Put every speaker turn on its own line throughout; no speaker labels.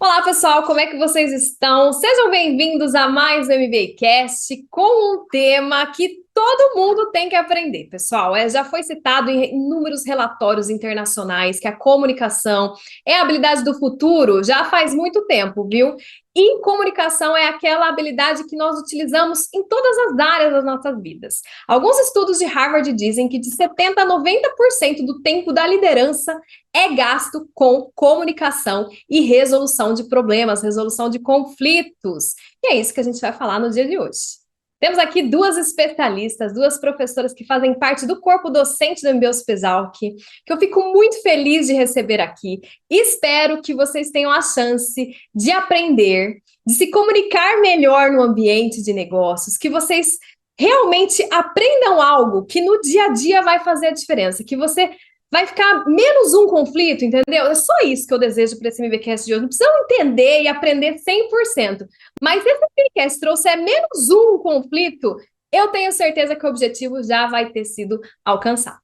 Olá, pessoal, como é que vocês estão? Sejam bem-vindos a mais um MBAcast com um tema que todo mundo tem que aprender, pessoal. Já foi citado em inúmeros relatórios internacionais que a comunicação é a habilidade do futuro já faz muito tempo, viu? E comunicação é aquela habilidade que nós utilizamos em todas as áreas das nossas vidas. Alguns estudos de Harvard dizem que de 70 a 90% do tempo da liderança é gasto com comunicação e resolução de problemas, resolução de conflitos. E é isso que a gente vai falar no dia de hoje. Temos aqui duas especialistas, duas professoras que fazem parte do corpo docente do MBA Hospesal, que eu fico muito feliz de receber aqui. Espero que vocês tenham a chance de aprender, de se comunicar melhor no ambiente de negócios, que vocês realmente aprendam algo que no dia a dia vai fazer a diferença, que você vai ficar menos um conflito, entendeu? É só isso que eu desejo para esse MBcast de hoje. Não precisam entender e aprender 100%. Mas se esse MBcast trouxer menos um conflito, eu tenho certeza que o objetivo já vai ter sido alcançado.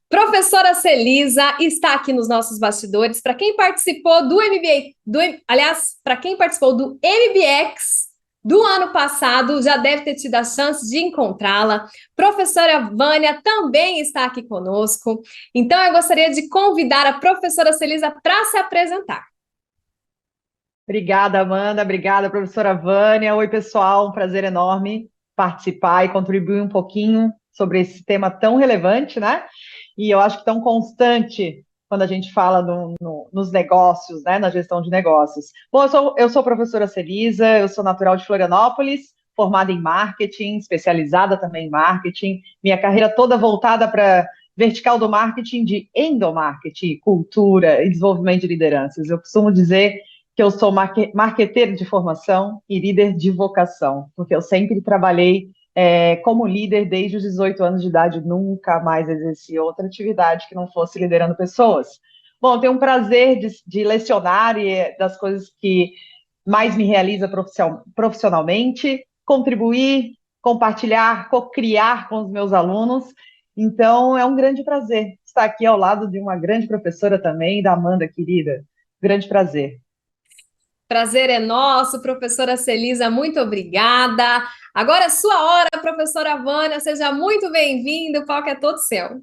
Professora Celisa está aqui nos nossos bastidores. Para quem participou do para quem participou do MBX do ano passado, já deve ter tido a chance de encontrá-la. Professora Vânia também está aqui conosco. Então, eu gostaria de convidar a professora Celisa para se apresentar.
Obrigada, Amanda. Obrigada, professora Vânia. Oi, pessoal. Um prazer enorme participar e contribuir um pouquinho sobre esse tema tão relevante, né? E eu acho que tão constante quando a gente fala nos negócios, né, na gestão de negócios. Bom, eu sou a professora Celisa, eu sou natural de Florianópolis, formada em marketing, especializada também em marketing, minha carreira toda voltada para vertical do marketing, de endomarketing, cultura e desenvolvimento de lideranças. Eu costumo dizer que eu sou marqueteiro de formação e líder de vocação, porque eu sempre trabalhei como líder desde os 18 anos de idade, nunca mais exerci outra atividade que não fosse liderando pessoas. Bom, tenho um prazer de lecionar e das coisas que mais me realiza profissionalmente, contribuir, compartilhar, co-criar com os meus alunos. Então, é um grande prazer estar aqui ao lado de uma grande professora também, da Amanda, querida. Grande prazer.
Prazer é nosso, professora Celisa, muito obrigada. Agora é sua hora, professora Vânia, seja muito bem-vinda, o palco é todo seu.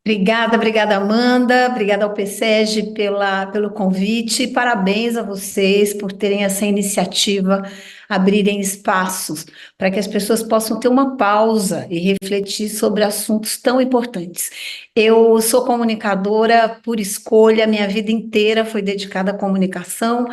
Obrigada, Amanda, obrigada ao PSEG pelo convite, parabéns a vocês por terem essa iniciativa, abrirem espaços para que as pessoas possam ter uma pausa e refletir sobre assuntos tão importantes. Eu sou comunicadora por escolha, minha vida inteira foi dedicada à comunicação.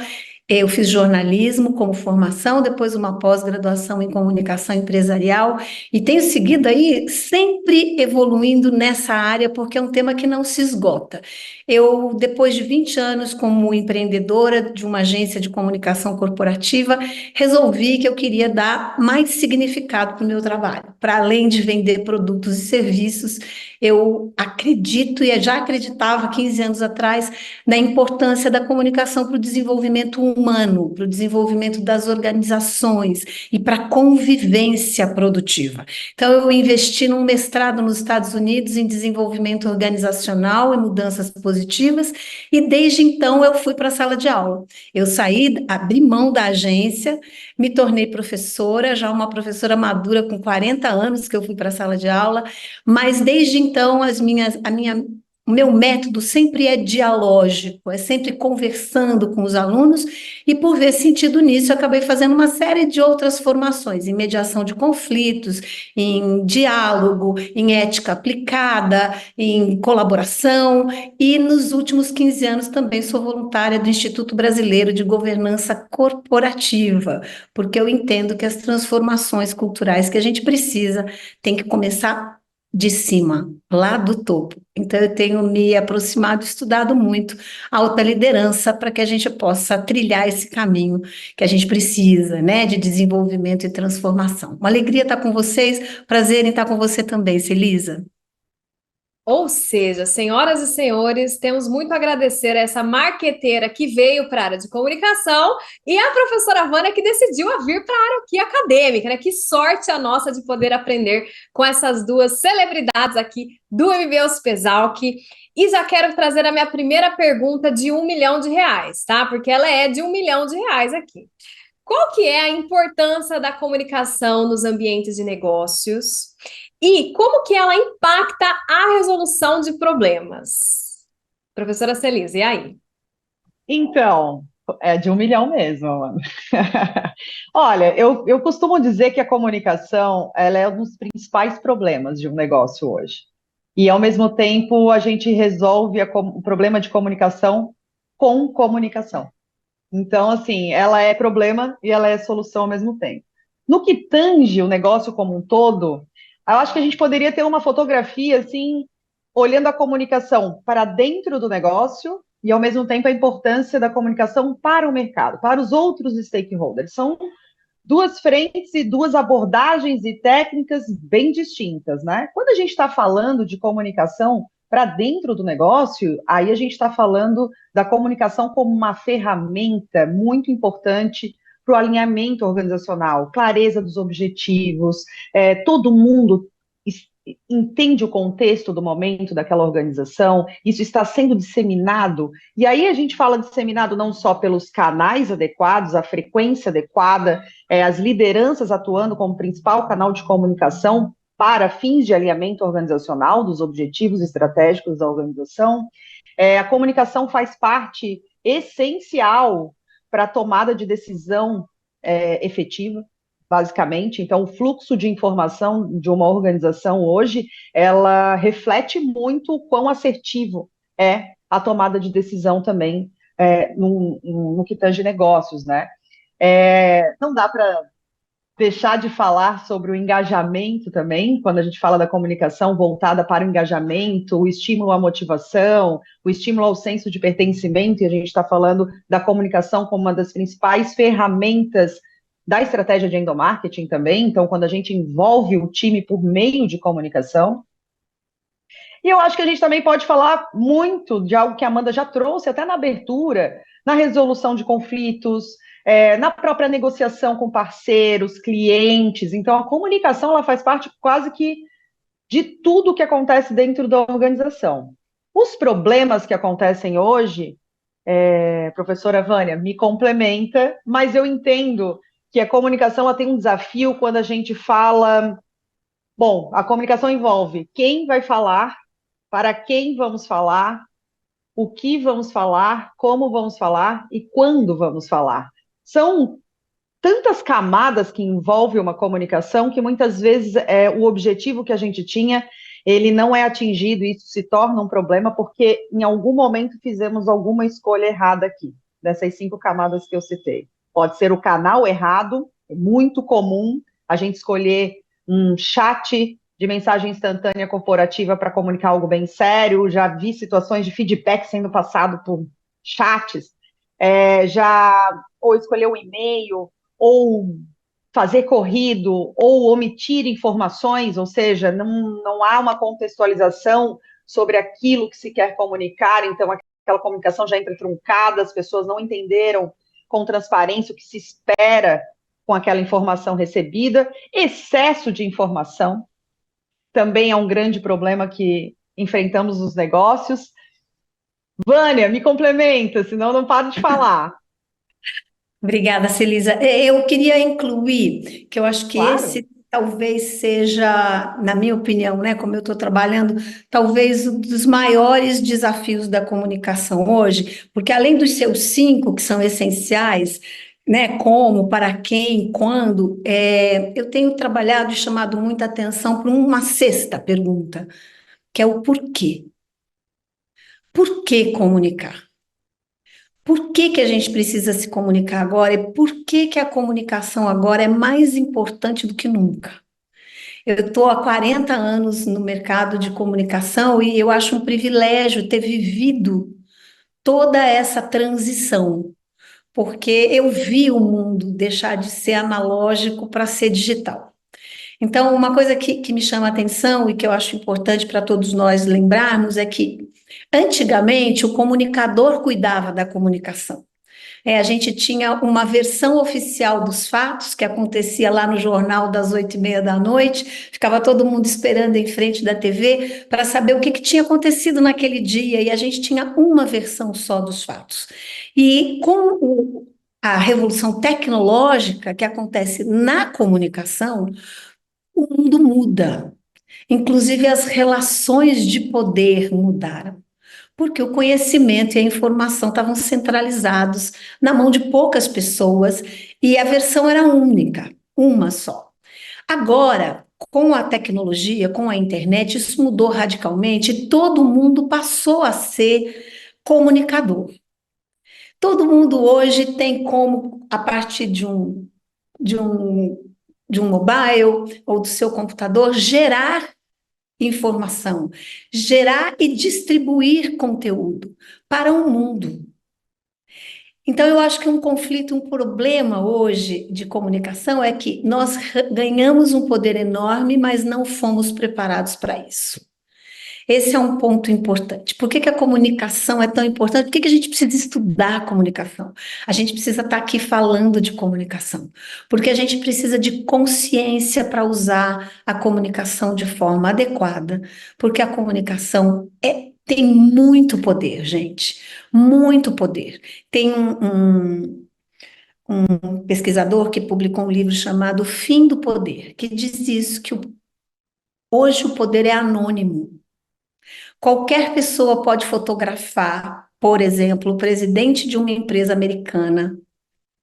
Eu fiz jornalismo como formação, depois uma pós-graduação em comunicação empresarial e tenho seguido aí sempre evoluindo nessa área porque é um tema que não se esgota. Eu, depois de 20 anos como empreendedora de uma agência de comunicação corporativa, resolvi que eu queria dar mais significado para o meu trabalho. Para além de vender produtos e serviços, eu acredito e já acreditava 15 anos atrás na importância da comunicação para o desenvolvimento humano, para o desenvolvimento das organizações e para a convivência produtiva. Então, eu investi num mestrado nos Estados Unidos em desenvolvimento organizacional e mudanças positivas, e desde então eu fui para a sala de aula. Eu saí, abri mão da agência, me tornei professora, já uma professora madura com 40 anos que eu fui para a sala de aula, mas desde então o meu método sempre é dialógico, é sempre conversando com os alunos, e por ver sentido nisso, eu acabei fazendo uma série de outras formações, em mediação de conflitos, em diálogo, em ética aplicada, em colaboração, e nos últimos 15 anos também sou voluntária do Instituto Brasileiro de Governança Corporativa, porque eu entendo que as transformações culturais que a gente precisa tem que começar de cima, lá do topo. Então, eu tenho me aproximado, estudado muito a alta liderança para que a gente possa trilhar esse caminho que a gente precisa, né, de desenvolvimento e transformação. Uma alegria estar com vocês, prazer em estar com você também, Celisa.
Ou seja, senhoras e senhores, temos muito a agradecer a essa marqueteira que veio para a área de comunicação e a professora Vânia que decidiu a vir para a área aqui acadêmica, né? Que sorte a nossa de poder aprender com essas duas celebridades aqui do MBA Uspesal. E já quero trazer a minha primeira pergunta de R$ 1 milhão, tá? Porque ela é de R$ 1 milhão aqui. Qual que é a importância da comunicação nos ambientes de negócios? E como que ela impacta a resolução de problemas? Professora Celise, e aí?
Então, é de 1 milhão mesmo, mano. Olha, eu costumo dizer que a comunicação, ela é um dos principais problemas de um negócio hoje. E, ao mesmo tempo, a gente resolve o problema de comunicação com comunicação. Então, assim, ela é problema e ela é solução ao mesmo tempo. No que tange o negócio como um todo, eu acho que a gente poderia ter uma fotografia, assim, olhando a comunicação para dentro do negócio e, ao mesmo tempo, a importância da comunicação para o mercado, para os outros stakeholders. São duas frentes e duas abordagens e técnicas bem distintas, né? Quando a gente está falando de comunicação para dentro do negócio, aí a gente está falando da comunicação como uma ferramenta muito importante para o alinhamento organizacional, clareza dos objetivos, todo mundo entende o contexto do momento daquela organização, isso está sendo disseminado, e aí a gente fala disseminado não só pelos canais adequados, a frequência adequada, as lideranças atuando como principal canal de comunicação para fins de alinhamento organizacional dos objetivos estratégicos da organização, a comunicação faz parte essencial para a tomada de decisão efetiva, basicamente. Então, o fluxo de informação de uma organização hoje, ela reflete muito o quão assertivo é a tomada de decisão também no que tange negócios, né? Não dá para deixar de falar sobre o engajamento também, quando a gente fala da comunicação voltada para o engajamento, o estímulo à motivação, o estímulo ao senso de pertencimento, e a gente está falando da comunicação como uma das principais ferramentas da estratégia de endomarketing também, então quando a gente envolve o time por meio de comunicação. E eu acho que a gente também pode falar muito de algo que a Amanda já trouxe, até na abertura, na resolução de conflitos, na própria negociação com parceiros, clientes. Então, a comunicação ela faz parte quase que de tudo que acontece dentro da organização. Os problemas que acontecem hoje, professora Vânia, me complementa, mas eu entendo que a comunicação ela tem um desafio quando a gente fala. Bom, a comunicação envolve quem vai falar, para quem vamos falar, o que vamos falar, como vamos falar e quando vamos falar. São tantas camadas que envolvem uma comunicação que muitas vezes o objetivo que a gente tinha, ele não é atingido e isso se torna um problema porque em algum momento fizemos alguma escolha errada aqui, dessas 5 camadas que eu citei. Pode ser o canal errado, é muito comum a gente escolher um chat de mensagem instantânea corporativa para comunicar algo bem sério, já vi situações de feedback sendo passado por chats, ou escolher um e-mail, ou fazer corrido, ou omitir informações, ou seja, não há uma contextualização sobre aquilo que se quer comunicar, então aquela comunicação já entra truncada, as pessoas não entenderam com transparência o que se espera com aquela informação recebida, excesso de informação, também é um grande problema que enfrentamos nos negócios. Vânia, me complementa, senão eu não paro de falar.
Obrigada, Celisa. Eu queria incluir, que eu acho que
Claro.
esse talvez seja, na minha opinião, né, como eu estou trabalhando, talvez um dos maiores desafios da comunicação hoje, porque além dos seus 5, que são essenciais, né, como, para quem, quando, eu tenho trabalhado e chamado muita atenção para uma sexta pergunta, que é o porquê. Por que comunicar? Por que que a gente precisa se comunicar agora e por que que a comunicação agora é mais importante do que nunca? Eu estou há 40 anos no mercado de comunicação e eu acho um privilégio ter vivido toda essa transição, porque eu vi o mundo deixar de ser analógico para ser digital. Então, uma coisa que me chama a atenção e que eu acho importante para todos nós lembrarmos é que, antigamente, o comunicador cuidava da comunicação. A gente tinha uma versão oficial dos fatos, que acontecia lá no jornal das 8h30 da noite, ficava todo mundo esperando em frente da TV para saber o que tinha acontecido naquele dia, e a gente tinha uma versão só dos fatos. E com a revolução tecnológica que acontece na comunicação, o mundo muda. Inclusive, as relações de poder mudaram. Porque o conhecimento e a informação estavam centralizados na mão de poucas pessoas e a versão era única, uma só. Agora, com a tecnologia, com a internet, isso mudou radicalmente e todo mundo passou a ser comunicador. Todo mundo hoje tem como, a partir de um, de um mobile ou do seu computador, gerar informação, gerar e distribuir conteúdo para o mundo. Então, eu acho que um conflito, um problema hoje de comunicação é que nós ganhamos um poder enorme, mas não fomos preparados para isso. Esse é um ponto importante. Por que a comunicação é tão importante? Por que a gente precisa estudar a comunicação? A gente precisa estar aqui falando de comunicação, porque a gente precisa de consciência para usar a comunicação de forma adequada, porque a comunicação tem muito poder, gente, muito poder. Tem um pesquisador que publicou um livro chamado O Fim do Poder, que diz isso, que hoje o poder é anônimo. Qualquer pessoa pode fotografar, por exemplo, o presidente de uma empresa americana,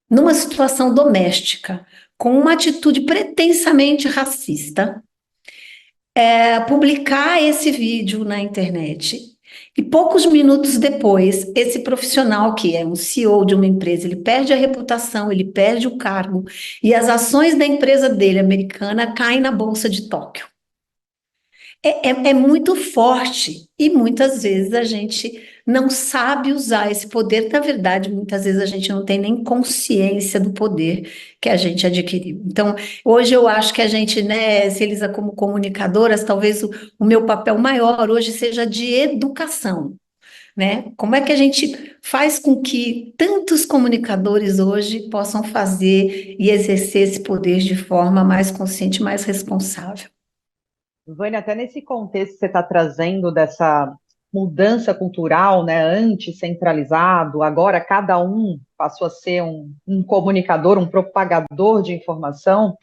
numa situação doméstica, com uma atitude pretensamente racista, publicar esse vídeo na internet. E poucos minutos depois, esse profissional, que é um CEO de uma empresa, ele perde a reputação, ele perde o cargo, e as ações da empresa dele, americana, caem na Bolsa de Tóquio. É muito forte e muitas vezes a gente não sabe usar esse poder. Na verdade, muitas vezes a gente não tem nem consciência do poder que a gente adquiriu. Então, hoje eu acho que a gente, né, Celisa, como comunicadoras, talvez o meu papel maior hoje seja de educação, né? Como é que a gente faz com que tantos comunicadores hoje possam fazer e exercer esse poder de forma mais consciente, mais responsável?
Vânia, até nesse contexto que você está trazendo dessa mudança cultural, né, anti-centralizado, agora cada um passou a ser um comunicador, um propagador de informação,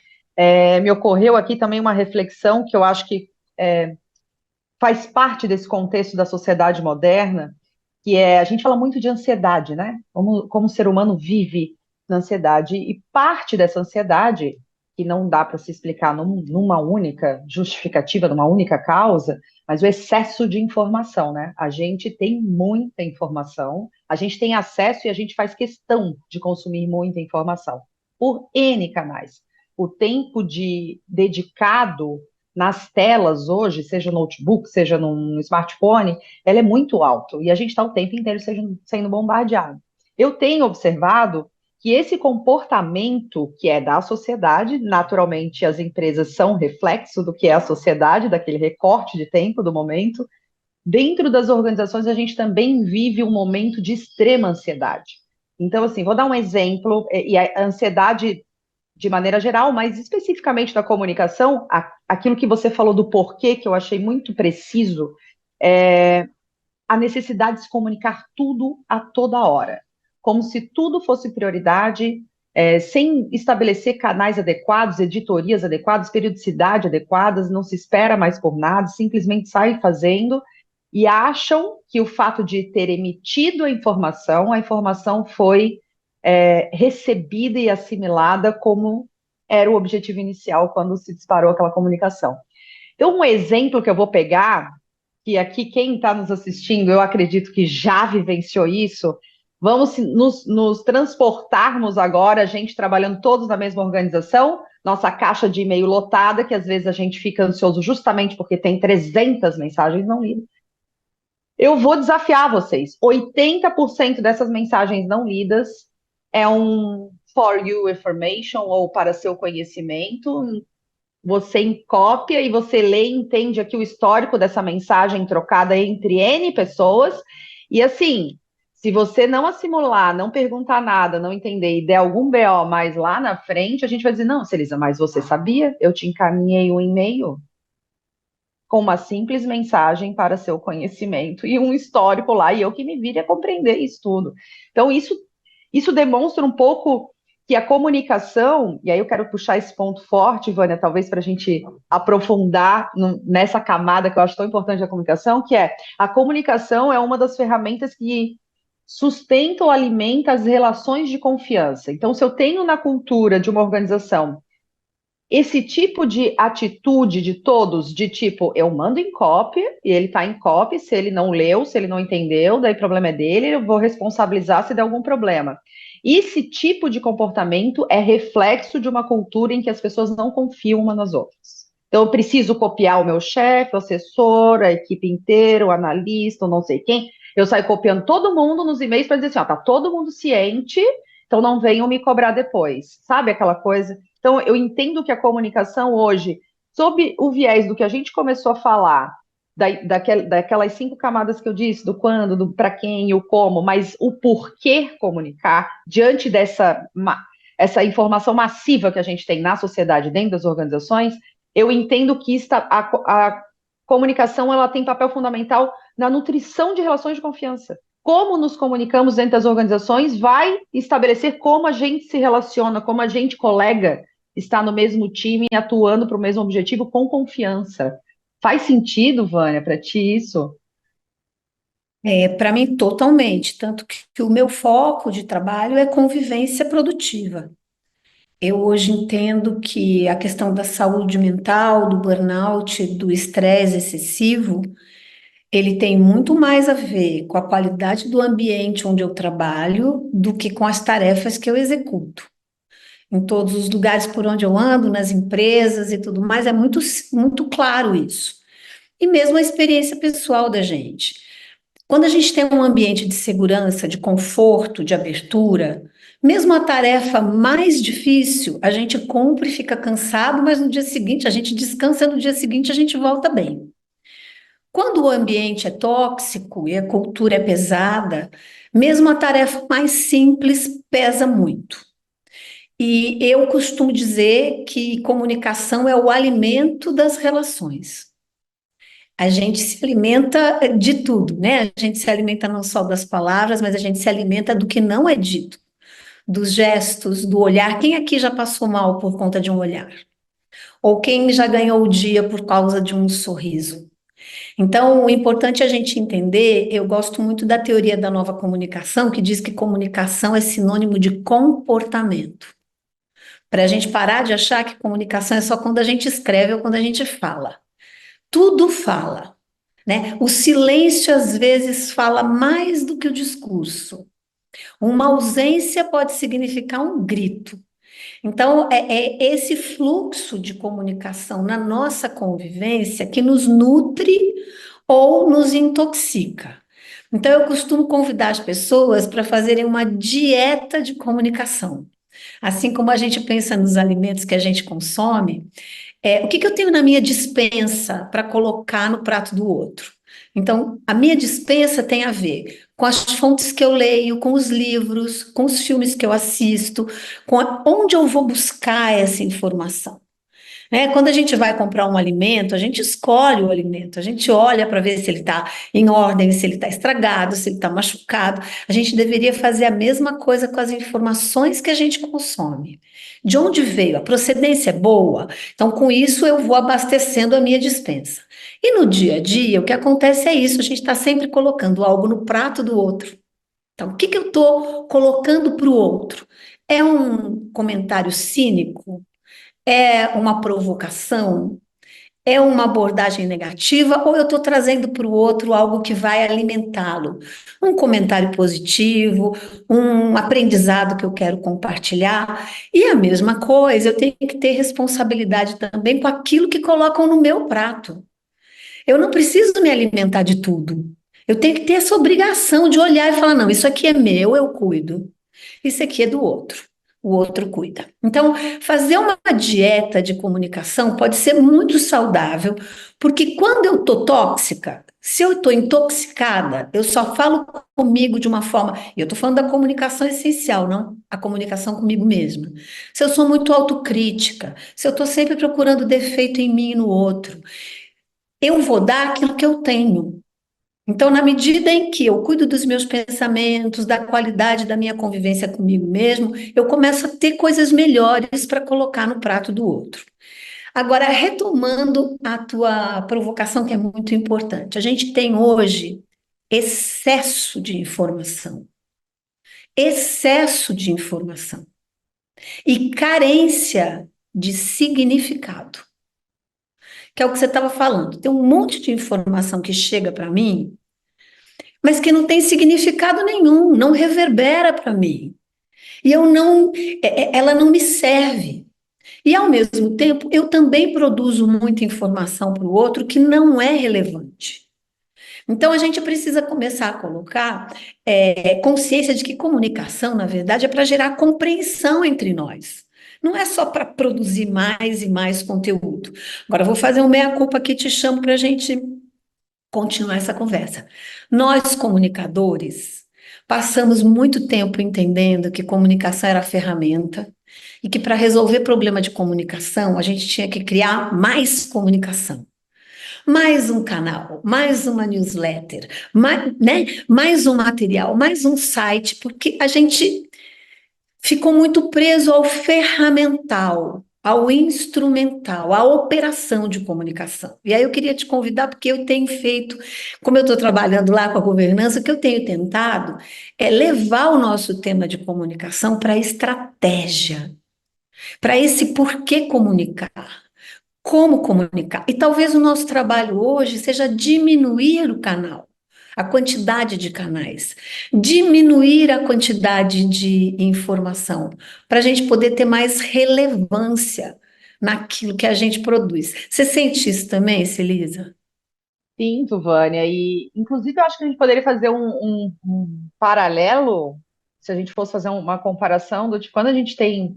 me ocorreu aqui também uma reflexão que eu acho que faz parte desse contexto da sociedade moderna, que a gente fala muito de ansiedade, né? Como o ser humano vive na ansiedade, e parte dessa ansiedade, que não dá para se explicar numa única justificativa, numa única causa, mas o excesso de informação, né? A gente tem muita informação, a gente tem acesso e a gente faz questão de consumir muita informação, por N canais. O tempo dedicado nas telas hoje, seja no notebook, seja num smartphone, ela é muito alta e a gente está o tempo inteiro sendo bombardeado. Eu tenho observado que esse comportamento que é da sociedade, naturalmente as empresas são reflexo do que é a sociedade, daquele recorte de tempo do momento. Dentro das organizações, a gente também vive um momento de extrema ansiedade. Então, assim, vou dar um exemplo, e a ansiedade de maneira geral, mas especificamente da comunicação, aquilo que você falou do porquê, que eu achei muito preciso, é a necessidade de se comunicar tudo a toda hora, como se tudo fosse prioridade, sem estabelecer canais adequados, editorias adequadas, periodicidade adequadas, não se espera mais por nada, simplesmente sai fazendo, e acham que o fato de ter emitido a informação foi recebida e assimilada como era o objetivo inicial quando se disparou aquela comunicação. Então, um exemplo que eu vou pegar, que aqui quem está nos assistindo, eu acredito que já vivenciou isso, vamos nos transportarmos agora, a gente trabalhando todos na mesma organização, nossa caixa de e-mail lotada, que às vezes a gente fica ansioso justamente porque tem 300 mensagens não lidas. Eu vou desafiar vocês, 80% dessas mensagens não lidas é um for you information ou para seu conhecimento, você cópia e você lê e entende aqui o histórico dessa mensagem trocada entre N pessoas, e assim, se você não assimilar, não perguntar nada, não entender e der algum BO mais lá na frente, a gente vai dizer, não, Celisa, mas você sabia? Eu te encaminhei um e-mail com uma simples mensagem para seu conhecimento e um histórico lá, e eu que me vire a compreender isso tudo. Então, isso demonstra um pouco que a comunicação, e aí eu quero puxar esse ponto forte, Vânia, talvez para a gente aprofundar nessa camada que eu acho tão importante da comunicação, que é a comunicação é uma das ferramentas que sustenta ou alimenta as relações de confiança. Então, se eu tenho na cultura de uma organização esse tipo de atitude de todos, de tipo, eu mando em cópia, e ele está em cópia, se ele não leu, se ele não entendeu, daí o problema é dele, eu vou responsabilizar se der algum problema. Esse tipo de comportamento é reflexo de uma cultura em que as pessoas não confiam umas nas outras. Então, eu preciso copiar o meu chefe, o assessor, a equipe inteira, o analista, o não sei quem. Eu saio copiando todo mundo nos e-mails para dizer assim, ó, tá todo mundo ciente, então não venham me cobrar depois. Sabe aquela coisa? Então, eu entendo que a comunicação hoje, sob o viés do que a gente começou a falar, daquelas 5 camadas que eu disse, do quando, do para quem e o como, mas o porquê comunicar, diante essa informação massiva que a gente tem na sociedade, dentro das organizações, eu entendo que a comunicação ela tem papel fundamental na nutrição de relações de confiança. Como nos comunicamos dentro das organizações vai estabelecer como a gente se relaciona, como a gente, colega, está no mesmo time, atuando para o mesmo objetivo com confiança. Faz sentido, Vânia, para ti isso?
Para mim, totalmente. Tanto que o meu foco de trabalho é convivência produtiva. Eu hoje entendo que a questão da saúde mental, do burnout, do estresse excessivo, ele tem muito mais a ver com a qualidade do ambiente onde eu trabalho do que com as tarefas que eu executo. Em todos os lugares por onde eu ando, nas empresas e tudo mais, é muito, muito claro isso. E mesmo a experiência pessoal da gente. Quando a gente tem um ambiente de segurança, de conforto, de abertura, mesmo a tarefa mais difícil, a gente cumpre e fica cansado, mas no dia seguinte a gente descansa e no dia seguinte a gente volta bem. Quando o ambiente é tóxico e a cultura é pesada, mesmo a tarefa mais simples pesa muito. E eu costumo dizer que comunicação é o alimento das relações. A gente se alimenta de tudo, né? A gente se alimenta não só das palavras, mas a gente se alimenta do que não é dito, dos gestos, do olhar. Quem aqui já passou mal por conta de um olhar? Ou quem já ganhou o dia por causa de um sorriso? Então, o importante é a gente entender, eu gosto muito da teoria da nova comunicação, que diz que comunicação é sinônimo de comportamento. Para a gente parar de achar que comunicação é só quando a gente escreve ou quando a gente fala. Tudo fala, né? O silêncio, às vezes, fala mais do que o discurso. Uma ausência pode significar um grito. Então, é esse fluxo de comunicação na nossa convivência que nos nutre ou nos intoxica. Então, eu costumo convidar as pessoas para fazerem uma dieta de comunicação. Assim como a gente pensa nos alimentos que a gente consome, o que eu tenho na minha despensa para colocar no prato do outro? Então, a minha despensa tem a ver com as fontes que eu leio, com os livros, com os filmes que eu assisto, onde eu vou buscar essa informação. Quando a gente vai comprar um alimento, a gente escolhe o alimento, a gente olha para ver se ele está em ordem, se ele está estragado, se ele está machucado. A gente deveria fazer a mesma coisa com as informações que a gente consome. De onde veio? A procedência é boa? Então, com isso, eu vou abastecendo a minha despensa. E no dia a dia, o que acontece é isso, a gente está sempre colocando algo no prato do outro. Então, o que eu estou colocando para o outro? É um comentário cínico? É uma provocação? É uma abordagem negativa? Ou eu estou trazendo para o outro algo que vai alimentá-lo? Um comentário positivo, um aprendizado que eu quero compartilhar. E a mesma coisa, eu tenho que ter responsabilidade também com aquilo que colocam no meu prato. Eu não preciso me alimentar de tudo. Eu tenho que ter essa obrigação de olhar e falar: não, isso aqui é meu, eu cuido. Isso aqui é do outro. o outro cuida. Então, fazer uma dieta de comunicação pode ser muito saudável, porque quando eu estou tóxica, se eu estou intoxicada, eu só falo comigo de uma forma. Eu estou falando da comunicação essencial, não a comunicação comigo mesma. Se eu sou muito autocrítica, se eu estou sempre procurando defeito em mim e no outro, eu vou dar aquilo que eu tenho. Então, na medida em que eu cuido dos meus pensamentos, da qualidade da minha convivência comigo mesmo, eu começo a ter coisas melhores para colocar no prato do outro. Agora, retomando a tua provocação, que é muito importante, a gente tem hoje excesso de informação, excesso de informação e carência de significado, que é o que você estava falando. Tem um monte de informação que chega para mim, mas que não tem significado nenhum, não reverbera para mim. E ela não me serve. E ao mesmo tempo, eu também produzo muita informação para o outro que não é relevante. Então a gente precisa começar a colocar consciência de que comunicação, na verdade, é para gerar compreensão entre nós. Não é só para produzir mais e mais conteúdo. Agora, eu vou fazer um meia-culpa aqui, te chamo para a gente continuar essa conversa. Nós, comunicadores, passamos muito tempo entendendo que comunicação era ferramenta e que para resolver problema de comunicação, a gente tinha que criar mais comunicação. Mais um canal, mais uma newsletter, mais um material, mais um site, porque a gente ficou muito preso ao ferramental, ao instrumental, à operação de comunicação. E aí eu queria te convidar, porque eu tenho feito, como eu estou trabalhando lá com a governança, o que eu tenho tentado é levar o nosso tema de comunicação para a estratégia, para esse porquê comunicar. Como comunicar? E talvez o nosso trabalho hoje seja diminuir o canal, a quantidade de canais, diminuir a quantidade de informação, para a gente poder ter mais relevância naquilo que a gente produz. Você sente isso também, Celisa?
Sim, Vânia, e inclusive eu acho que a gente poderia fazer um paralelo, se a gente fosse fazer uma comparação do de quando a gente tem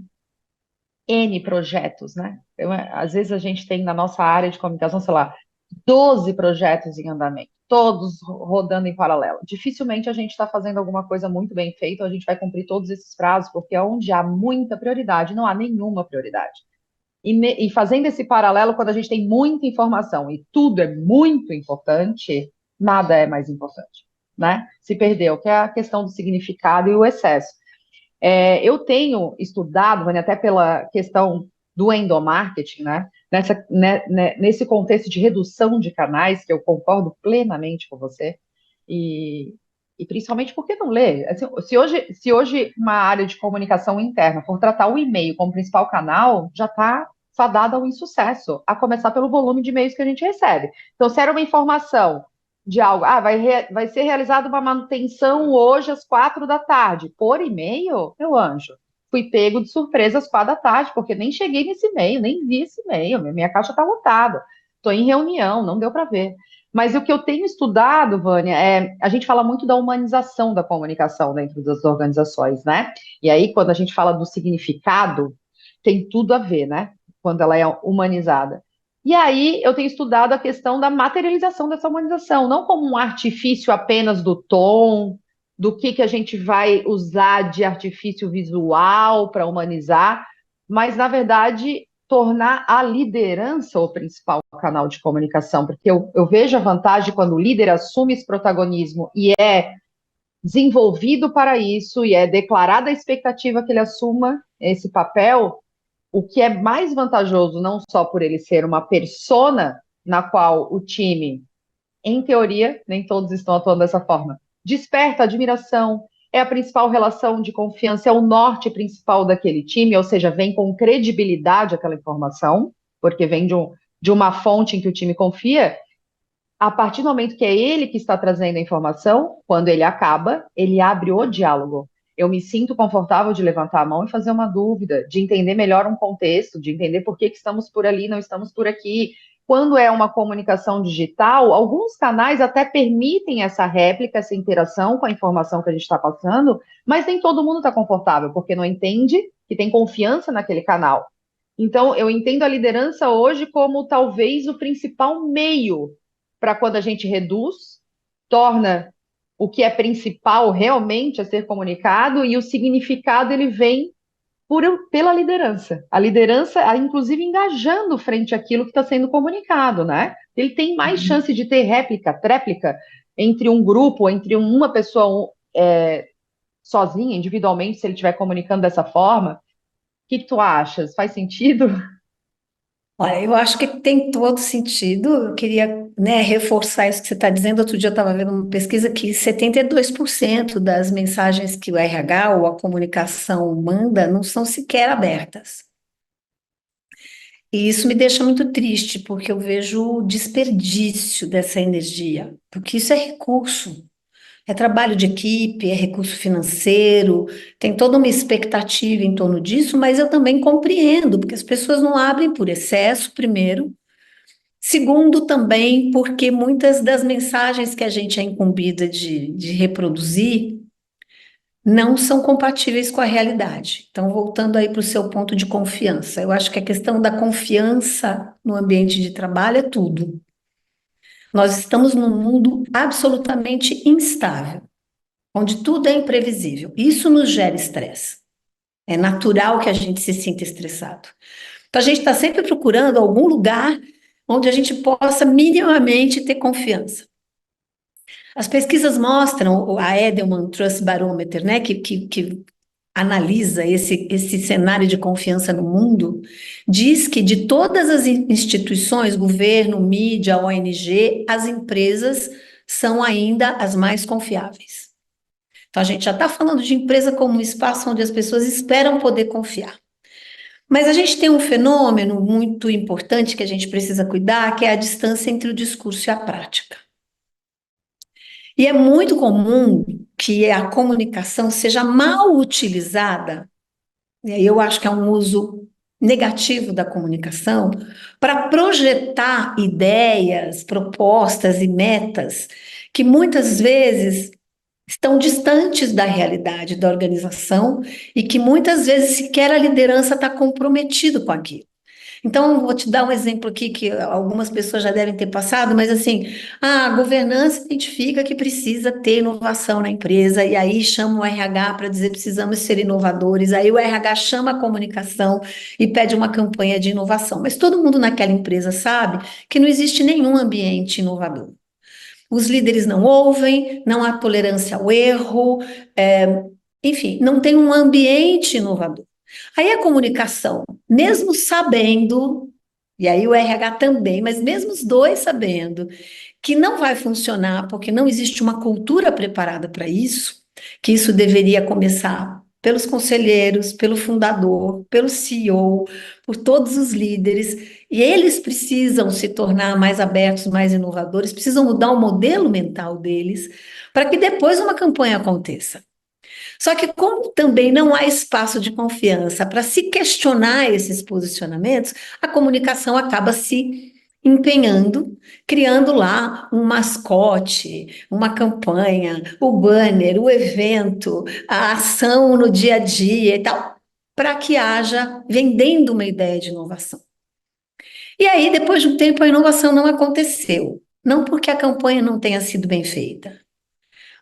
N projetos, né? Então, às vezes a gente tem na nossa área de comunicação, sei lá, 12 projetos em andamento, todos rodando em paralelo. Dificilmente a gente está fazendo alguma coisa muito bem feita, a gente vai cumprir todos esses prazos, porque onde há muita prioridade, não há nenhuma prioridade. E fazendo esse paralelo, quando a gente tem muita informação e tudo é muito importante, nada é mais importante, né? Se perdeu, que é a questão do significado e o excesso. Eu tenho estudado, Vânia, até pela questão do endomarketing, né? Nesse contexto de redução de canais, que eu concordo plenamente com você, e principalmente porque não lê. Assim, se hoje uma área de comunicação interna for tratar o e-mail como principal canal, já está fadada ao insucesso, a começar pelo volume de e-mails que a gente recebe. Então, se era uma informação de algo, vai ser realizada uma manutenção hoje às 4 da tarde, por e-mail, meu anjo. Fui pego de surpresa às 4 da tarde, porque nem cheguei nesse e-mail, nem vi esse e-mail, minha caixa está lotada. Estou em reunião, não deu para ver. Mas o que eu tenho estudado, Vânia, a gente fala muito da humanização da comunicação dentro das organizações, né? E aí, quando a gente fala do significado, tem tudo a ver, né? Quando ela é humanizada. E aí eu tenho estudado a questão da materialização dessa humanização, não como um artifício apenas do tom, do que a gente vai usar de artifício visual para humanizar, mas, na verdade, tornar a liderança o principal canal de comunicação, porque eu vejo a vantagem quando o líder assume esse protagonismo e é desenvolvido para isso, e é declarada a expectativa que ele assuma esse papel. O que é mais vantajoso, não só por ele ser uma persona na qual o time, em teoria, nem todos estão atuando dessa forma, desperta admiração, é a principal relação de confiança, é o norte principal daquele time, ou seja, vem com credibilidade aquela informação, porque vem de uma fonte em que o time confia. A partir do momento que é ele que está trazendo a informação, quando ele acaba, ele abre o diálogo. Eu me sinto confortável de levantar a mão e fazer uma dúvida, de entender melhor um contexto, de entender por que estamos por ali, não estamos por aqui, quando é uma comunicação digital, alguns canais até permitem essa réplica, essa interação com a informação que a gente está passando, mas nem todo mundo está confortável, porque não entende que tem confiança naquele canal. Então, eu entendo a liderança hoje como talvez o principal meio para quando a gente reduz, torna o que é principal realmente a ser comunicado e o significado ele vem pela liderança. A liderança, inclusive, engajando frente àquilo que está sendo comunicado, né? Ele tem mais chance de ter tréplica entre um grupo, entre uma pessoa sozinha, individualmente, se ele estiver comunicando dessa forma. O que tu achas? Faz sentido?
Olha, eu acho que tem todo sentido. Eu queria, né, reforçar isso que você está dizendo. Outro dia eu estava vendo uma pesquisa que 72% das mensagens que o RH ou a comunicação manda não são sequer abertas. E isso me deixa muito triste, porque eu vejo o desperdício dessa energia, porque isso é recurso. É trabalho de equipe, é recurso financeiro, tem toda uma expectativa em torno disso, mas eu também compreendo, porque as pessoas não abrem por excesso, primeiro. Segundo, também porque muitas das mensagens que a gente é incumbida de reproduzir não são compatíveis com a realidade. Então, voltando aí para o seu ponto de confiança, eu acho que a questão da confiança no ambiente de trabalho é tudo. Nós estamos num mundo absolutamente instável, onde tudo é imprevisível. Isso nos gera estresse. É natural que a gente se sinta estressado. Então, a gente está sempre procurando algum lugar onde a gente possa minimamente ter confiança. As pesquisas mostram, a Edelman Trust Barometer, né, que analisa esse cenário de confiança no mundo, diz que de todas as instituições, governo, mídia, ONG, as empresas são ainda as mais confiáveis. Então, a gente já está falando de empresa como um espaço onde as pessoas esperam poder confiar. Mas a gente tem um fenômeno muito importante que a gente precisa cuidar, que é a distância entre o discurso e a prática. E é muito comum que a comunicação seja mal utilizada, e aí eu acho que é um uso negativo da comunicação, para projetar ideias, propostas e metas que muitas vezes estão distantes da realidade da organização e que muitas vezes sequer a liderança está comprometido com aquilo. Então, vou te dar um exemplo aqui que algumas pessoas já devem ter passado, mas assim, a governança identifica que precisa ter inovação na empresa, e aí chama o RH para dizer precisamos ser inovadores, aí o RH chama a comunicação e pede uma campanha de inovação. Mas todo mundo naquela empresa sabe que não existe nenhum ambiente inovador. Os líderes não ouvem, não há tolerância ao erro, enfim, não tem um ambiente inovador. Aí a comunicação, mesmo sabendo, e aí o RH também, mas mesmo os dois sabendo que não vai funcionar porque não existe uma cultura preparada para isso, que isso deveria começar pelos conselheiros, pelo fundador, pelo CEO, por todos os líderes, e eles precisam se tornar mais abertos, mais inovadores, precisam mudar o modelo mental deles, para que depois uma campanha aconteça. Só que, como também não há espaço de confiança para se questionar esses posicionamentos, a comunicação acaba se empenhando, criando lá um mascote, uma campanha, o banner, o evento, a ação no dia a dia e tal, para que haja vendendo uma ideia de inovação. E aí, depois de um tempo, a inovação não aconteceu. Não porque a campanha não tenha sido bem feita,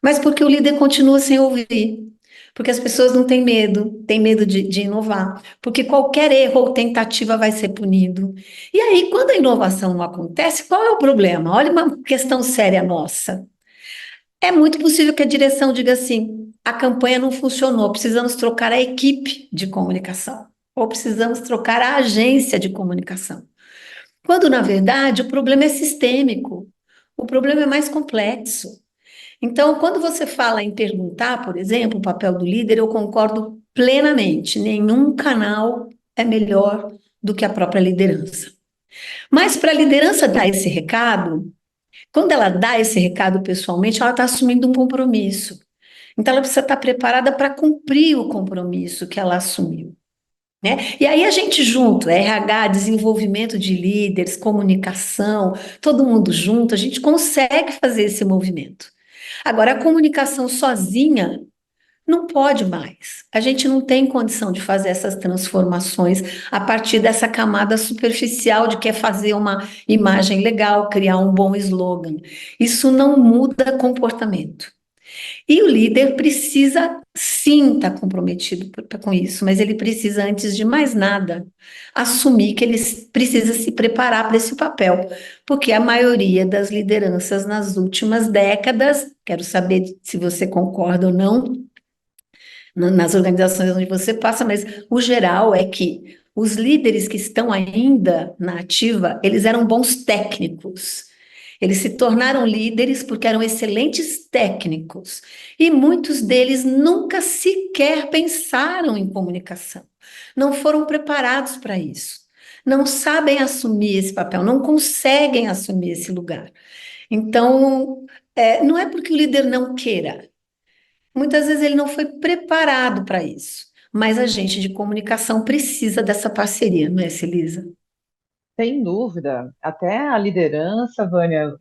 mas porque o líder continua sem ouvir. Porque as pessoas não têm medo de inovar, porque qualquer erro ou tentativa vai ser punido. E aí, quando a inovação não acontece, qual é o problema? Olha uma questão séria nossa. É muito possível que a direção diga assim: a campanha não funcionou, precisamos trocar a equipe de comunicação, ou precisamos trocar a agência de comunicação. Quando, na verdade, o problema é sistêmico, o problema é mais complexo. Então, quando você fala em perguntar, por exemplo, o papel do líder, eu concordo plenamente. Nenhum canal é melhor do que a própria liderança. Mas para a liderança dar esse recado, quando ela dá esse recado pessoalmente, ela está assumindo um compromisso. Então, ela precisa estar preparada para cumprir o compromisso que ela assumiu. né? E aí a gente junto, RH, desenvolvimento de líderes, comunicação, todo mundo junto, a gente consegue fazer esse movimento. Agora, a comunicação sozinha não pode mais. A gente não tem condição de fazer essas transformações a partir dessa camada superficial de quer fazer uma imagem legal, criar um bom slogan. Isso não muda comportamento. E o líder precisa sim estar comprometido com isso, mas ele precisa, antes de mais nada, assumir que ele precisa se preparar para esse papel, porque a maioria das lideranças nas últimas décadas, quero saber se você concorda ou não, nas organizações onde você passa, mas o geral é que os líderes que estão ainda na ativa, eles eram bons técnicos. Eles se tornaram líderes porque eram excelentes técnicos. E muitos deles nunca sequer pensaram em comunicação. Não foram preparados para isso. Não sabem assumir esse papel, não conseguem assumir esse lugar. Então, não é porque o líder não queira. Muitas vezes ele não foi preparado para isso. Mas a gente de comunicação precisa dessa parceria, não é, Celisa?
Sem dúvida. Até a liderança, Vânia,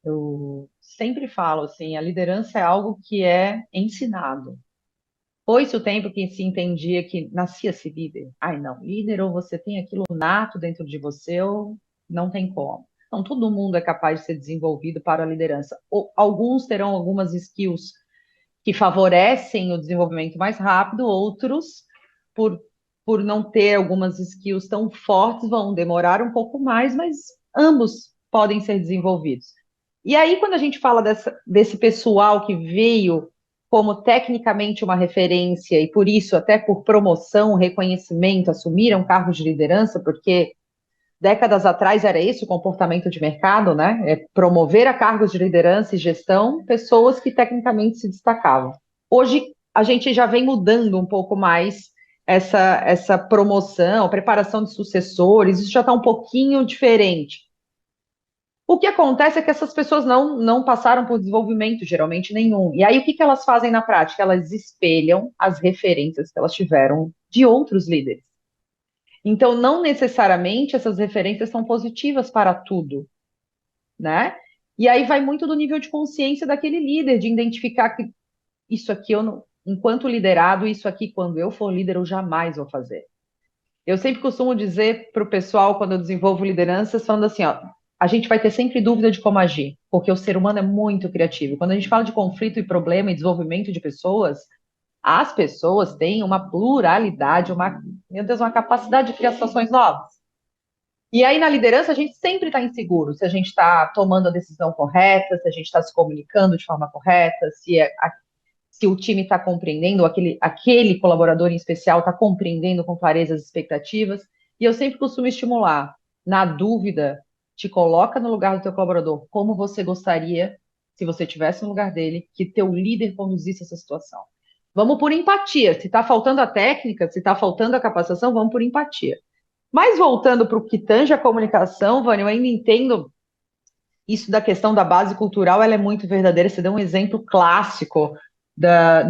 eu sempre falo assim, a liderança é algo que é ensinado. Foi-se o tempo que se entendia que nascia-se líder. Ai, não, líder ou você tem aquilo nato dentro de você ou não tem como. Então, todo mundo é capaz de ser desenvolvido para a liderança. Alguns terão algumas skills que favorecem o desenvolvimento mais rápido, outros, por, por não ter algumas skills tão fortes, vão demorar um pouco mais, mas ambos podem ser desenvolvidos. E aí, quando a gente fala desse pessoal que veio como tecnicamente uma referência e por isso, até por promoção, reconhecimento, assumiram cargos de liderança, porque décadas atrás era esse o comportamento de mercado, né? É promover a cargos de liderança e gestão pessoas que tecnicamente se destacavam. Hoje a gente já vem mudando um pouco mais essa promoção, preparação de sucessores, isso já está um pouquinho diferente. O que acontece é que essas pessoas não passaram por desenvolvimento, geralmente nenhum. E aí o que elas fazem na prática? Elas espelham as referências que elas tiveram de outros líderes. Então, não necessariamente essas referências são positivas para tudo, né? E aí vai muito do nível de consciência daquele líder, de identificar que isso aqui eu não, enquanto liderado, isso aqui, quando eu for líder, eu jamais vou fazer. Eu sempre costumo dizer para o pessoal, quando eu desenvolvo lideranças, falando assim, ó, a gente vai ter sempre dúvida de como agir, porque o ser humano é muito criativo. Quando a gente fala de conflito e problema e desenvolvimento de pessoas, as pessoas têm uma pluralidade, meu Deus, uma capacidade de criar situações novas. E aí, na liderança, a gente sempre está inseguro se a gente está tomando a decisão correta, se a gente está se comunicando de forma correta, se o time está compreendendo, ou aquele colaborador em especial está compreendendo com clareza as expectativas. E eu sempre costumo estimular, na dúvida, te coloca no lugar do teu colaborador, como você gostaria, se você estivesse no lugar dele, que teu líder conduzisse essa situação. Vamos por empatia. Se está faltando a técnica, se está faltando a capacitação, vamos por empatia. Mas voltando para o que tange a comunicação, Vânia, eu ainda entendo isso da questão da base cultural, ela é muito verdadeira. Você deu um exemplo clássico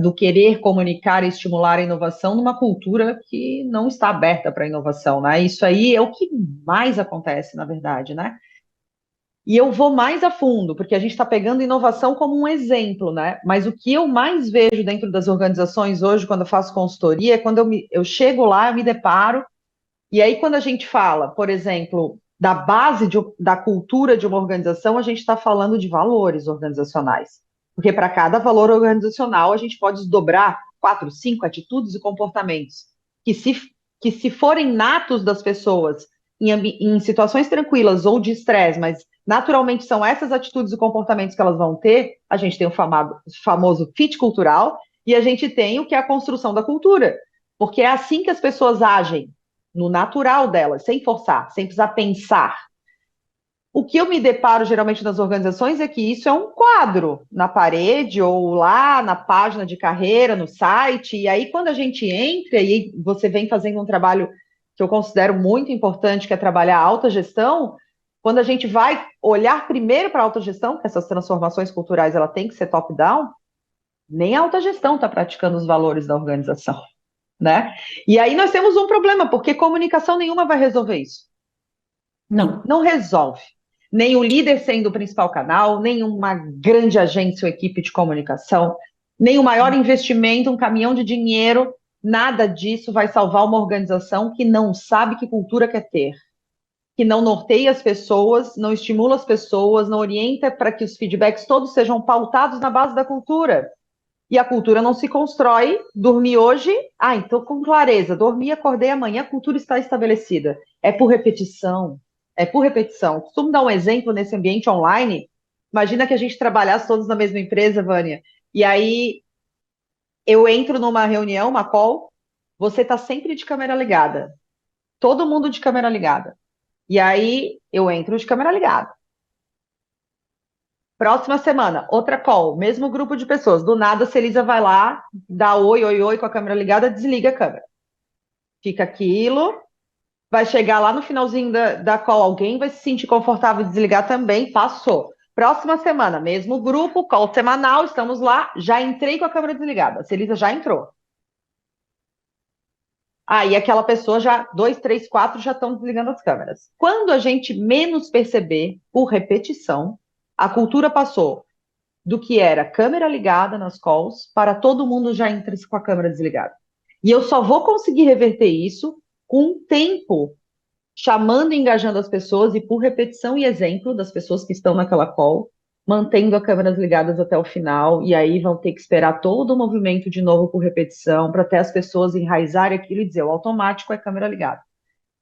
do querer comunicar e estimular a inovação numa cultura que não está aberta para a inovação, né? Isso aí é o que mais acontece, na verdade, né? E eu vou mais a fundo, porque a gente está pegando inovação como um exemplo, né? Mas o que eu mais vejo dentro das organizações hoje, quando eu faço consultoria, é quando eu chego lá, eu me deparo, e aí quando a gente fala, por exemplo, da base da cultura de uma organização, a gente está falando de valores organizacionais. Porque para cada valor organizacional, a gente pode desdobrar 4, 5 atitudes e comportamentos que se forem natos das pessoas em situações tranquilas ou de estresse, mas naturalmente são essas atitudes e comportamentos que elas vão ter, a gente tem o famoso fit cultural e a gente tem o que é a construção da cultura. Porque é assim que as pessoas agem, no natural delas, sem forçar, sem precisar pensar. O que eu me deparo geralmente nas organizações é que isso é um quadro na parede ou lá na página de carreira, no site, e aí quando a gente entra e você vem fazendo um trabalho que eu considero muito importante, que é trabalhar a alta gestão, quando a gente vai olhar primeiro para a alta gestão, que essas transformações culturais ela tem que ser top-down, nem a alta gestão está praticando os valores da organização, né? E aí nós temos um problema, porque comunicação nenhuma vai resolver isso.
Não.
Não resolve. Nem o líder sendo o principal canal, nem uma grande agência ou equipe de comunicação, nem o maior investimento, um caminhão de dinheiro, nada disso vai salvar uma organização que não sabe que cultura quer ter, que não norteia as pessoas, não estimula as pessoas, não orienta para que os feedbacks todos sejam pautados na base da cultura. E a cultura não se constrói, dormi hoje, então com clareza, dormi, acordei amanhã, a cultura está estabelecida. É por repetição, é por repetição. Costumo dar um exemplo nesse ambiente online. Imagina que a gente trabalhasse todos na mesma empresa, Vânia, e aí eu entro numa reunião, uma call, você está sempre de câmera ligada, todo mundo de câmera ligada. E aí eu entro de câmera ligada. Próxima semana, outra call, mesmo grupo de pessoas. Do nada, a Celisa vai lá, dá oi, oi, oi com a câmera ligada, desliga a câmera. Fica aquilo, vai chegar lá no finalzinho da call, alguém vai se sentir confortável de desligar também, passou. Próxima semana, mesmo grupo, call semanal, estamos lá, já entrei com a câmera desligada. A Celisa já entrou. Aí aquela pessoa já, 2, 3, 4 já estão desligando as câmeras. Quando a gente menos perceber, por repetição, a cultura passou do que era câmera ligada nas calls para todo mundo já entra com a câmera desligada. E eu só vou conseguir reverter isso com o tempo, chamando e engajando as pessoas e por repetição e exemplo das pessoas que estão naquela call, mantendo as câmeras ligadas até o final, e aí vão ter que esperar todo o movimento de novo por repetição, para até as pessoas enraizarem aquilo e dizer, o automático é câmera ligada.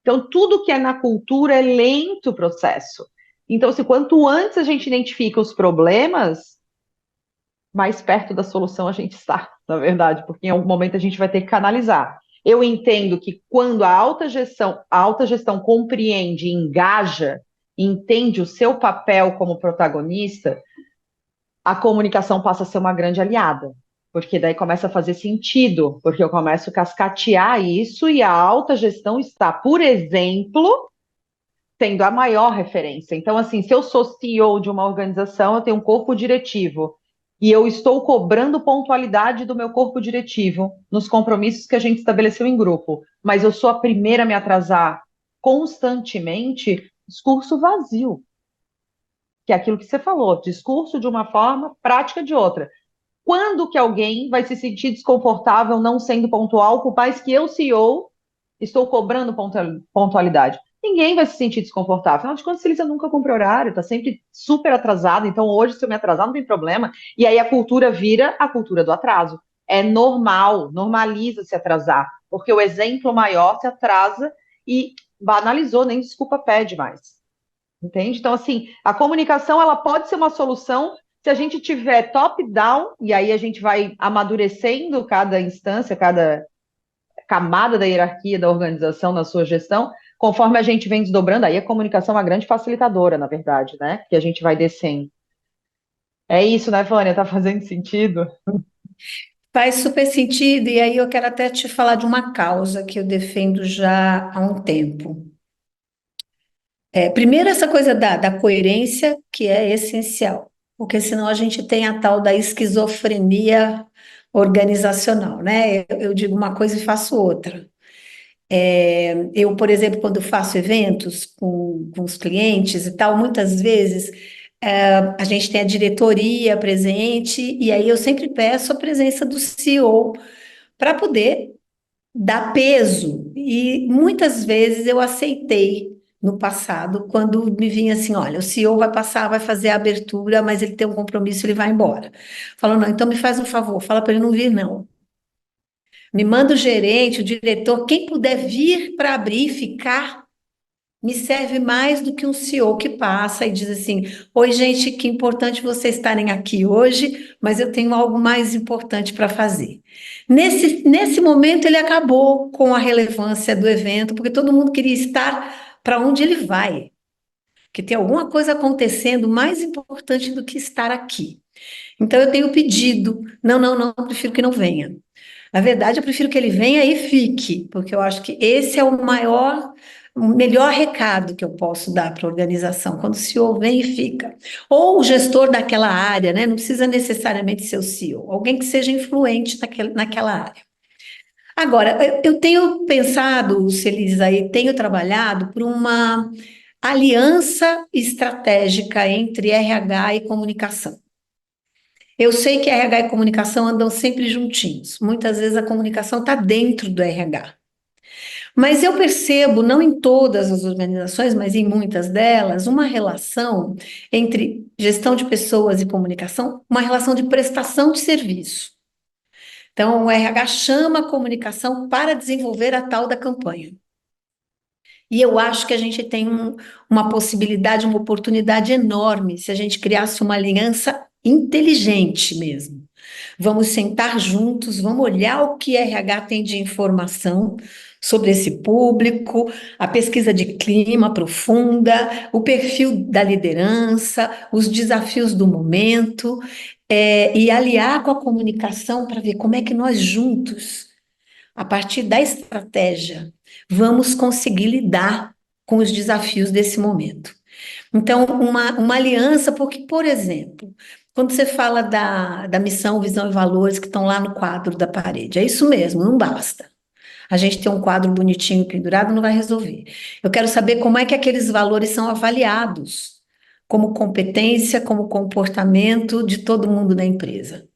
Então, tudo que é na cultura é lento o processo. Então, se quanto antes a gente identifica os problemas, mais perto da solução a gente está, na verdade, porque em algum momento a gente vai ter que canalizar. Eu entendo que quando a alta gestão compreende, engaja, entende o seu papel como protagonista, a comunicação passa a ser uma grande aliada, porque daí começa a fazer sentido, porque eu começo a cascatear isso e a alta gestão está, por exemplo, sendo a maior referência. Então, assim, se eu sou CEO de uma organização, eu tenho um corpo diretivo e eu estou cobrando pontualidade do meu corpo diretivo nos compromissos que a gente estabeleceu em grupo, mas eu sou a primeira a me atrasar constantemente, discurso vazio, que é aquilo que você falou, discurso de uma forma, prática de outra. Quando que alguém vai se sentir desconfortável não sendo pontual, por mais que eu, CEO, estou cobrando pontualidade? Ninguém vai se sentir desconfortável. Afinal de contas, Celisa nunca cumpre horário, está sempre super atrasada. Então, hoje, se eu me atrasar, não tem problema. E aí a cultura vira a cultura do atraso. É normal, normaliza se atrasar, porque o exemplo maior se atrasa e banalizou, nem desculpa pede mais. Entende? Então, assim, a comunicação ela pode ser uma solução se a gente tiver top-down, e aí a gente vai amadurecendo cada instância, cada camada da hierarquia da organização na sua gestão, conforme a gente vem desdobrando, aí a comunicação é uma grande facilitadora, na verdade, né? Que a gente vai descendo. É isso, né, Vânia? Tá fazendo sentido?
Faz super sentido, e aí eu quero até te falar de uma causa que eu defendo já há um tempo. Primeiro, essa coisa da coerência, que é essencial, porque senão a gente tem a tal da esquizofrenia organizacional, né? Eu digo uma coisa e faço outra. Eu, por exemplo, quando faço eventos com os clientes e tal, muitas vezes a gente tem a diretoria presente, e aí eu sempre peço a presença do CEO para poder dar peso. E muitas vezes eu aceitei no passado, quando me vinha assim, olha, o CEO vai passar, vai fazer a abertura, mas ele tem um compromisso, ele vai embora. Falou, não, então me faz um favor, fala para ele não vir, não. Me manda o gerente, o diretor, quem puder vir para abrir e ficar, me serve mais do que um CEO que passa e diz assim: oi, gente, que importante vocês estarem aqui hoje, mas eu tenho algo mais importante para fazer. Nesse momento, ele acabou com a relevância do evento, porque todo mundo queria estar para onde ele vai, que tem alguma coisa acontecendo mais importante do que estar aqui. Então, eu tenho pedido: não, não, não, prefiro que não venha. Na verdade, eu prefiro que ele venha e fique, porque eu acho que esse é o melhor recado que eu posso dar para a organização, quando o CEO vem e fica. Ou o gestor daquela área, né? Não precisa necessariamente ser o CEO, alguém que seja influente naquela área. Agora, eu tenho pensado, Celisa, e tenho trabalhado por uma aliança estratégica entre RH e comunicação. Eu sei que RH e comunicação andam sempre juntinhos. Muitas vezes a comunicação está dentro do RH. Mas eu percebo, não em todas as organizações, mas em muitas delas, uma relação entre gestão de pessoas e comunicação, uma relação de prestação de serviço. Então, o RH chama a comunicação para desenvolver a tal da campanha. E eu acho que a gente tem uma possibilidade, uma oportunidade enorme se a gente criasse uma aliança inteligente mesmo. Vamos sentar juntos, vamos olhar o que a RH tem de informação sobre esse público, a pesquisa de clima profunda, o perfil da liderança, os desafios do momento, e aliar com a comunicação para ver como é que nós juntos, a partir da estratégia, vamos conseguir lidar com os desafios desse momento. Então, uma aliança, porque, por exemplo, quando você fala da missão, visão e valores que estão lá no quadro da parede, é isso mesmo, não basta. A gente ter um quadro bonitinho pendurado não vai resolver. Eu quero saber como é que aqueles valores são avaliados, como competência, como comportamento de todo mundo da empresa.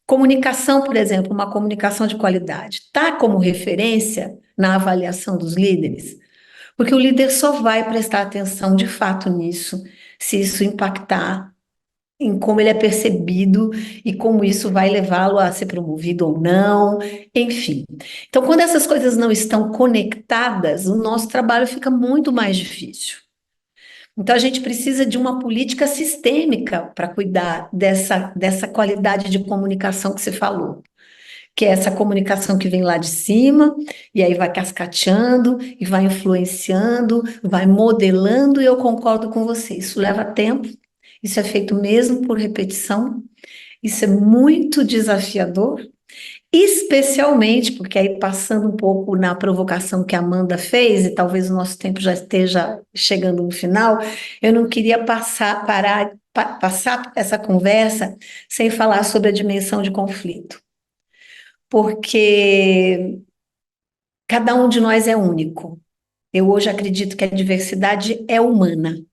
Comunicação, por exemplo, uma comunicação de qualidade, está como referência na avaliação dos líderes? Porque o líder só vai prestar atenção de fato nisso, se isso impactar em como ele é percebido e como isso vai levá-lo a ser promovido ou não, enfim. Então, quando essas coisas não estão conectadas, o nosso trabalho fica muito mais difícil. Então, a gente precisa de uma política sistêmica para cuidar dessa qualidade de comunicação que você falou, que é essa comunicação que vem lá de cima, e aí vai cascateando, e vai influenciando, vai modelando, e eu concordo com você, isso leva tempo, isso é feito mesmo por repetição, isso é muito desafiador, especialmente, porque aí passando um pouco na provocação que a Amanda fez, e talvez o nosso tempo já esteja chegando no final, eu não queria passar essa conversa sem falar sobre a dimensão de conflito, porque cada um de nós é único. Eu hoje acredito que a diversidade é humana.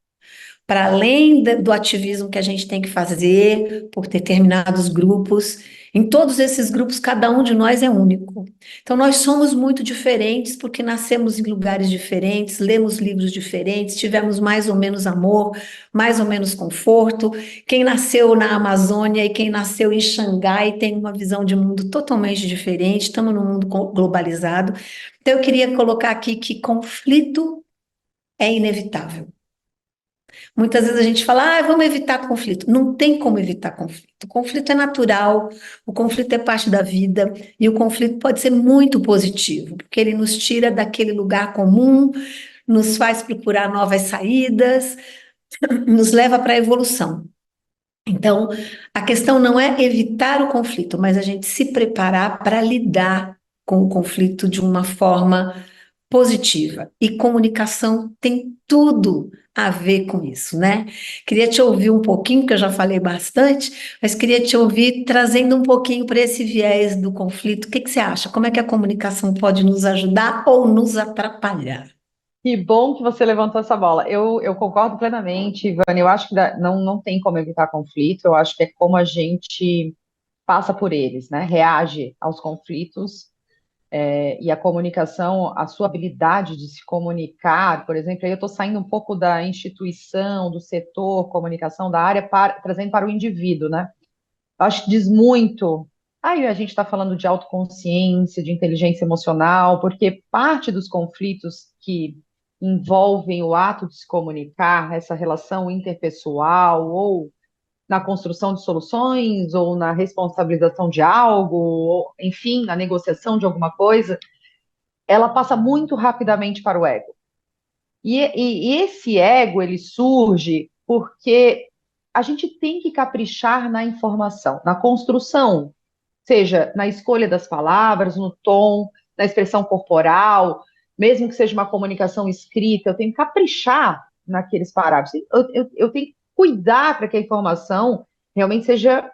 Para além do ativismo que a gente tem que fazer por determinados grupos, em todos esses grupos, cada um de nós é único. Então, nós somos muito diferentes porque nascemos em lugares diferentes, lemos livros diferentes, tivemos mais ou menos amor, mais ou menos conforto. Quem nasceu na Amazônia e quem nasceu em Xangai tem uma visão de mundo totalmente diferente, estamos num mundo globalizado. Então, eu queria colocar aqui que conflito é inevitável. Muitas vezes a gente fala, vamos evitar conflito. Não tem como evitar conflito. O conflito é natural, o conflito é parte da vida, e o conflito pode ser muito positivo, porque ele nos tira daquele lugar comum, nos faz procurar novas saídas, nos leva para a evolução. Então, a questão não é evitar o conflito, mas a gente se preparar para lidar com o conflito de uma forma positiva. E comunicação tem tudo a ver com isso, né? Queria te ouvir um pouquinho, que eu já falei bastante, mas queria te ouvir trazendo um pouquinho para esse viés do conflito. O que que você acha? Como é que a comunicação pode nos ajudar ou nos atrapalhar?
Que bom que você levantou essa bola. Eu concordo plenamente, Ivana. Eu acho que não tem como evitar conflito. Eu acho que é como a gente passa por eles, né? Reage aos conflitos. E a comunicação, a sua habilidade de se comunicar, por exemplo, aí eu estou saindo um pouco da instituição, do setor, comunicação, da área, trazendo para o indivíduo, né? Eu acho que diz muito. Aí a gente está falando de autoconsciência, de inteligência emocional, porque parte dos conflitos que envolvem o ato de se comunicar, essa relação interpessoal, ou na construção de soluções, ou na responsabilização de algo, ou, enfim, na negociação de alguma coisa, ela passa muito rapidamente para o ego. E esse ego, ele surge porque a gente tem que caprichar na informação, na construção, seja na escolha das palavras, no tom, na expressão corporal, mesmo que seja uma comunicação escrita, eu tenho que caprichar naqueles parágrafos. Eu tenho que cuidar para que a informação realmente seja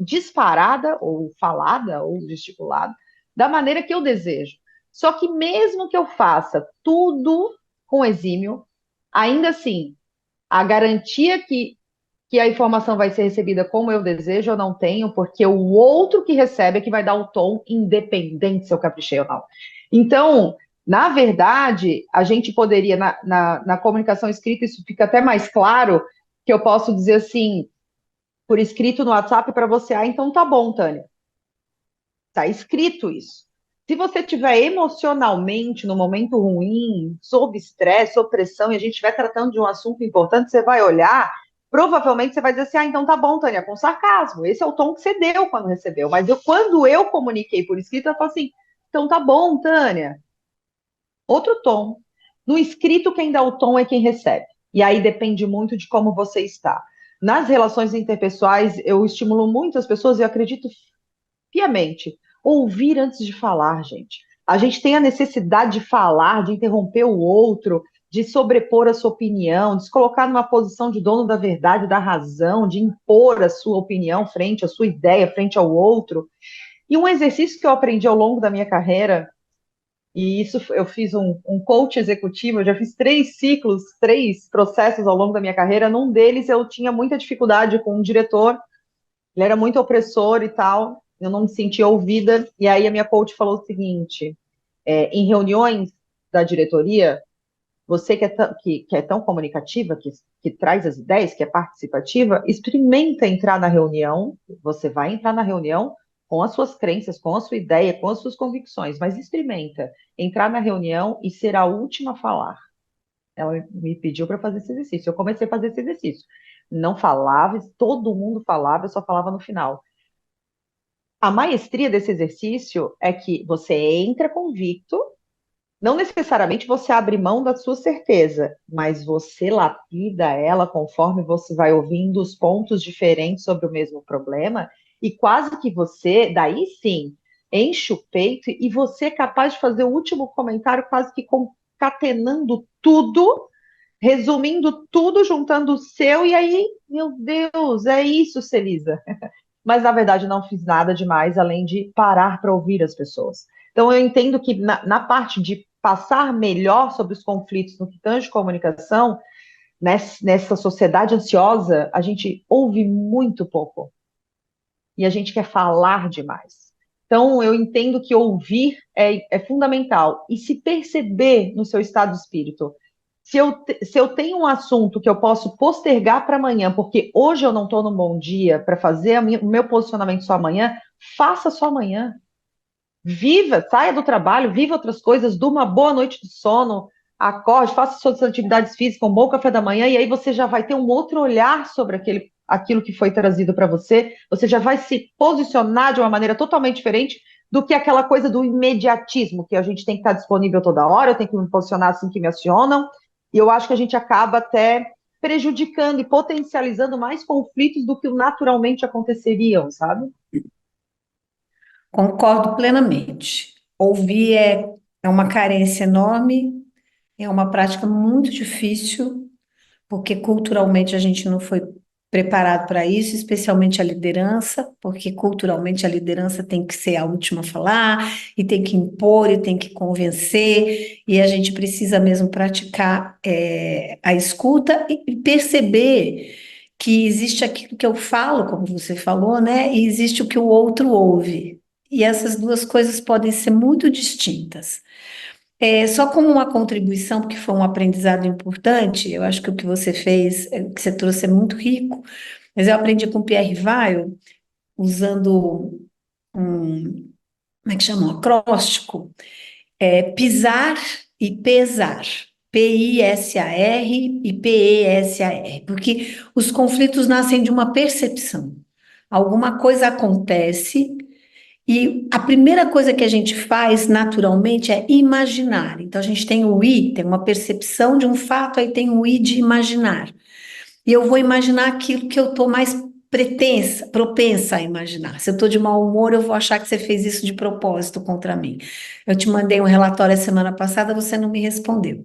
disparada, ou falada, ou gesticulada, da maneira que eu desejo. Só que mesmo que eu faça tudo com exímio, ainda assim, a garantia que a informação vai ser recebida como eu desejo, eu não tenho, porque o outro que recebe é que vai dar o tom, independente se eu caprichei ou não. Então, na verdade, a gente poderia, na comunicação escrita, isso fica até mais claro, que eu posso dizer assim, por escrito no WhatsApp para você, então tá bom, Tânia. Tá escrito isso. Se você tiver emocionalmente no momento ruim, sob estresse, sob pressão, e a gente estiver tratando de um assunto importante, você vai olhar, provavelmente você vai dizer assim, então tá bom, Tânia, com sarcasmo. Esse é o tom que você deu quando recebeu. Mas quando eu comuniquei por escrito, eu falo assim, então tá bom, Tânia. Outro tom. No escrito, quem dá o tom é quem recebe. E aí depende muito de como você está. Nas relações interpessoais, eu estimulo muito as pessoas, e eu acredito piamente, ouvir antes de falar, gente. A gente tem a necessidade de falar, de interromper o outro, de sobrepor a sua opinião, de se colocar numa posição de dono da verdade, da razão, de impor a sua opinião frente à sua ideia, frente ao outro. E um exercício que eu aprendi ao longo da minha carreira, e isso eu fiz um coach executivo, eu já fiz 3 ciclos, 3 processos ao longo da minha carreira. Num deles eu tinha muita dificuldade com um diretor, ele era muito opressor e tal, eu não me sentia ouvida, e aí a minha coach falou o seguinte, em reuniões da diretoria, você que é tão comunicativa, que traz as ideias, que é participativa, experimenta entrar na reunião, você vai entrar na reunião com as suas crenças, com a sua ideia, com as suas convicções, mas experimenta entrar na reunião e ser a última a falar. Ela me pediu para fazer esse exercício. Eu comecei a fazer esse exercício. Não falava, todo mundo falava, eu só falava no final. A maestria desse exercício é que você entra convicto, não necessariamente você abre mão da sua certeza, mas você lapida ela conforme você vai ouvindo os pontos diferentes sobre o mesmo problema, e quase que você, daí sim, enche o peito e você é capaz de fazer o último comentário quase que concatenando tudo, resumindo tudo, juntando o seu, e aí, meu Deus, é isso, Celisa. Mas na verdade não fiz nada demais além de parar para ouvir as pessoas. Então eu entendo que na parte de passar melhor sobre os conflitos no que tange comunicação, nessa sociedade ansiosa, a gente ouve muito pouco e a gente quer falar demais. Então eu entendo que ouvir é fundamental e se perceber no seu estado de espírito. Se eu tenho um assunto que eu posso postergar para amanhã, porque hoje eu não estou num bom dia para fazer o meu posicionamento só amanhã, faça só amanhã. Viva, saia do trabalho, viva outras coisas, durma uma boa noite de sono, acorde, faça suas atividades físicas, um bom café da manhã, e aí você já vai ter um outro olhar sobre aquilo que foi trazido para você, você já vai se posicionar de uma maneira totalmente diferente do que aquela coisa do imediatismo, que a gente tem que estar disponível toda hora, eu tenho que me posicionar assim que me acionam, e eu acho que a gente acaba até prejudicando e potencializando mais conflitos do que naturalmente aconteceriam, sabe?
Concordo plenamente. Ouvir é uma carência enorme, é uma prática muito difícil, porque culturalmente a gente não foi preparado para isso, especialmente a liderança, porque culturalmente a liderança tem que ser a última a falar, e tem que impor, e tem que convencer, e a gente precisa mesmo praticar a escuta e perceber que existe aquilo que eu falo, como você falou, né? E existe o que o outro ouve. E essas duas coisas podem ser muito distintas. Só como uma contribuição, porque foi um aprendizado importante, eu acho que o que você fez, o que você trouxe é muito rico, mas eu aprendi com Pierre Weil, usando como é que chama? Um acróstico, pisar e pesar. P-I-S-A-R e P-E-S-A-R, porque os conflitos nascem de uma percepção. Alguma coisa acontece e a primeira coisa que a gente faz naturalmente é imaginar. Então a gente tem o I, tem uma percepção de um fato, aí tem o I de imaginar. E eu vou imaginar aquilo que eu estou mais propensa a imaginar. Se eu estou de mau humor, eu vou achar que você fez isso de propósito contra mim. Eu te mandei um relatório a semana passada, você não me respondeu.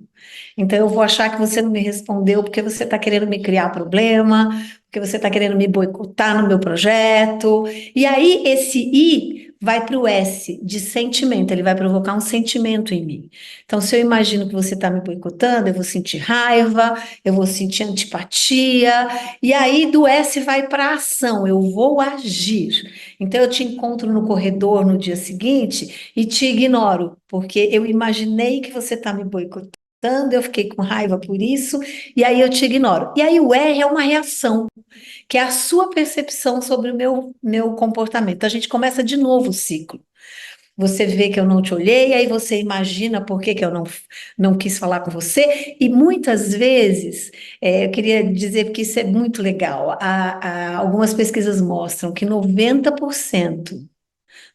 Então eu vou achar que você não me respondeu porque você está querendo me criar problema, porque você está querendo me boicotar no meu projeto. E aí esse I vai para o S, de sentimento, ele vai provocar um sentimento em mim. Então, se eu imagino que você está me boicotando, eu vou sentir raiva, eu vou sentir antipatia, e aí do S vai para a ação, eu vou agir. Então, eu te encontro no corredor no dia seguinte e te ignoro, porque eu imaginei que você está me boicotando. Eu fiquei com raiva por isso, e aí eu te ignoro. E aí o R é uma reação, que é a sua percepção sobre o meu comportamento. Então, a gente começa de novo o ciclo. Você vê que eu não te olhei, aí você imagina por que que eu não quis falar com você, e muitas vezes, eu queria dizer que isso é muito legal, algumas pesquisas mostram que 90%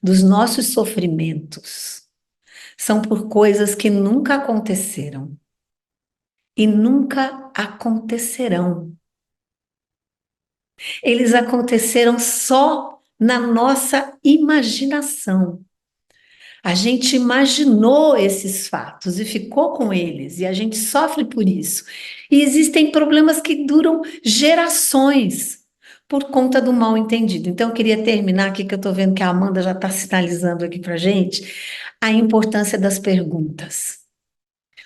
dos nossos sofrimentos são por coisas que nunca aconteceram e nunca acontecerão. Eles aconteceram só na nossa imaginação. A gente imaginou esses fatos e ficou com eles, e a gente sofre por isso. E existem problemas que duram gerações por conta do mal entendido. Então, eu queria terminar aqui, que eu estou vendo que a Amanda já está sinalizando aqui para a gente, a importância das perguntas.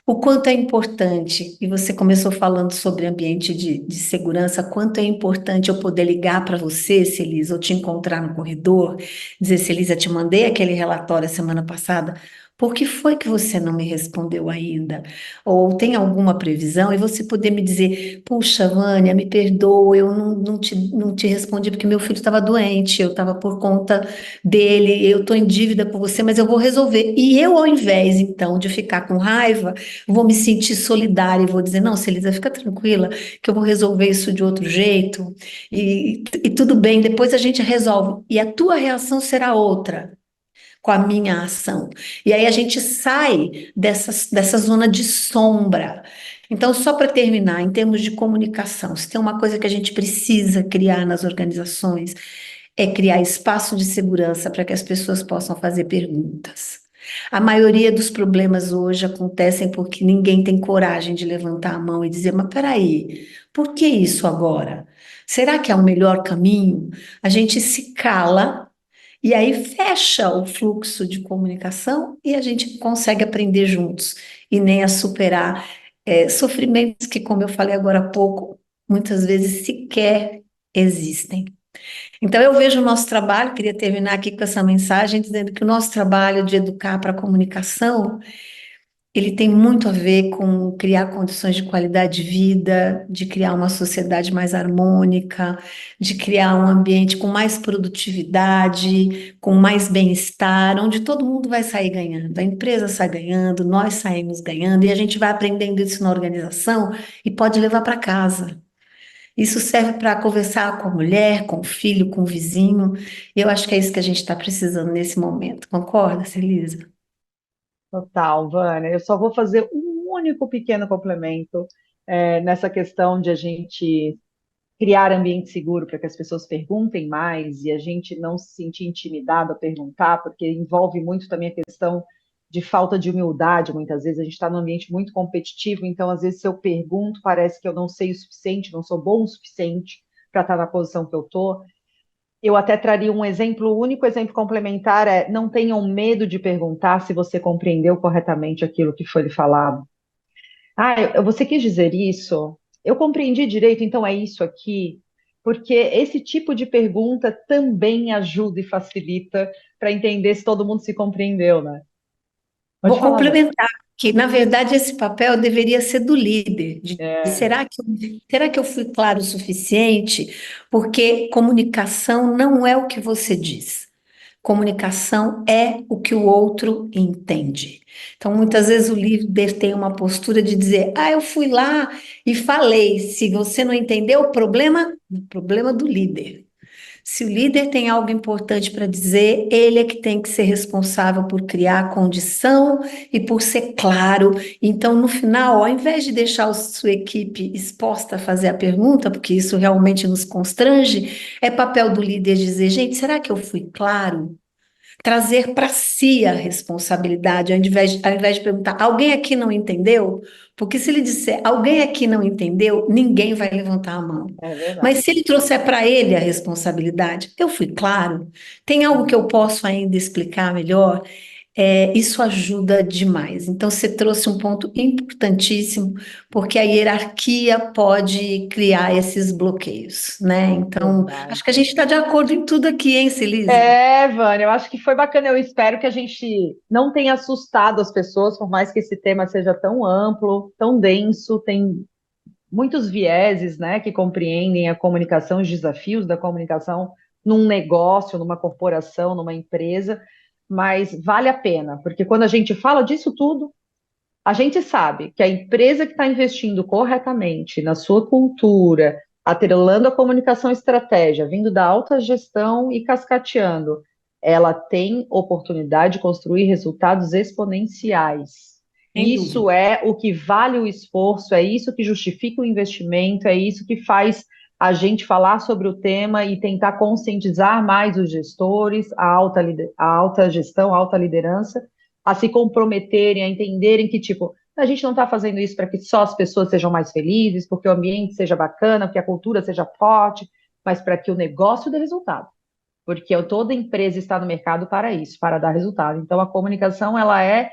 O quanto é importante, e você começou falando sobre ambiente de segurança, quanto é importante eu poder ligar para você, Celisa, ou te encontrar no corredor, dizer, Celisa, te mandei aquele relatório a semana passada, por que foi que você não me respondeu ainda? Ou tem alguma previsão? E você poder me dizer, puxa, Vânia, me perdoa, eu não te respondi porque meu filho estava doente, eu estava por conta dele, eu estou em dívida com você, mas eu vou resolver. E eu, ao invés, então, de ficar com raiva, vou me sentir solidária e vou dizer, não, Celisa, fica tranquila, que eu vou resolver isso de outro jeito, e tudo bem, depois a gente resolve. E a tua reação será outra com a minha ação. E aí a gente sai dessa zona de sombra. Então, só para terminar, em termos de comunicação, se tem uma coisa que a gente precisa criar nas organizações, é criar espaço de segurança para que as pessoas possam fazer perguntas. A maioria dos problemas hoje acontecem porque ninguém tem coragem de levantar a mão e dizer: mas peraí, por que isso agora? Será que é o melhor caminho? A gente se cala e aí fecha o fluxo de comunicação e a gente consegue aprender juntos e nem a superar sofrimentos que, como eu falei agora há pouco, muitas vezes sequer existem. Então, eu vejo o nosso trabalho, queria terminar aqui com essa mensagem, dizendo que o nosso trabalho de educar para a comunicação, ele tem muito a ver com criar condições de qualidade de vida, de criar uma sociedade mais harmônica, de criar um ambiente com mais produtividade, com mais bem-estar, onde todo mundo vai sair ganhando. A empresa sai ganhando, nós saímos ganhando, e a gente vai aprendendo isso na organização e pode levar para casa. Isso serve para conversar com a mulher, com o filho, com o vizinho. Eu acho que é isso que a gente está precisando nesse momento. Concorda, Celisa?
Total, Vânia. Eu só vou fazer um único pequeno complemento nessa questão de a gente criar ambiente seguro para que as pessoas perguntem mais e a gente não se sentir intimidado a perguntar, porque envolve muito também a questão de falta de humildade. Muitas vezes a gente está num ambiente muito competitivo, então às vezes se eu pergunto, parece que eu não sei o suficiente, não sou bom o suficiente para estar na posição que eu estou. Eu até traria um exemplo, o único exemplo complementar é: não tenham medo de perguntar se você compreendeu corretamente aquilo que foi lhe falado. Ah, você quis dizer isso? Eu compreendi direito, então é isso aqui? Porque esse tipo de pergunta também ajuda e facilita para entender se todo mundo se compreendeu, né? Pode
Vou
falar, Vânia.
complementar que, na verdade, esse papel deveria ser do líder.
É,
Será que eu fui claro o suficiente? Porque comunicação não é o que você diz. Comunicação é o que o outro entende. Então, muitas vezes o líder tem uma postura de dizer: ah, eu fui lá e falei. Se você não entendeu, o problema do líder. Se o líder tem algo importante para dizer, ele é que tem que ser responsável por criar a condição e por ser claro. Então, no final, ao invés de deixar a sua equipe exposta a fazer a pergunta, porque isso realmente nos constrange, é papel do líder dizer: gente, será que eu fui claro? trazer para si a responsabilidade, ao invés de perguntar, alguém aqui não entendeu? Porque se ele disser, alguém aqui não entendeu, ninguém vai levantar a mão.
É verdade.
Mas se ele trouxer para ele a responsabilidade, eu fui claro, tem algo que eu posso ainda explicar melhor? Isso ajuda demais. Então, você trouxe um ponto importantíssimo, porque a hierarquia pode criar esses bloqueios, né? Então,
Verdade.
acho que a gente está de acordo em tudo aqui, hein, Celise?
Vânia, eu acho que foi bacana. Eu espero que a gente não tenha assustado as pessoas, por mais que esse tema seja tão amplo, tão denso, tem muitos vieses, né, que compreendem a comunicação, os desafios da comunicação num negócio, numa corporação, numa empresa, mas vale a pena, porque quando a gente fala disso tudo, a gente sabe que a empresa que está investindo corretamente na sua cultura, atrelando a comunicação estratégia, vindo da alta gestão e cascateando, ela tem oportunidade de construir resultados exponenciais.
Sem
Isso
dúvida.
é o que vale o esforço, é isso que justifica o investimento, é isso que faz a gente falar sobre o tema e tentar conscientizar mais os gestores, a alta gestão, a alta liderança, a se comprometerem, a entenderem que, tipo, a gente não está fazendo isso para que só as pessoas sejam mais felizes, porque o ambiente seja bacana, porque a cultura seja forte, mas para que o negócio dê resultado. Porque toda empresa está no mercado para isso, para dar resultado. Então, a comunicação, ela é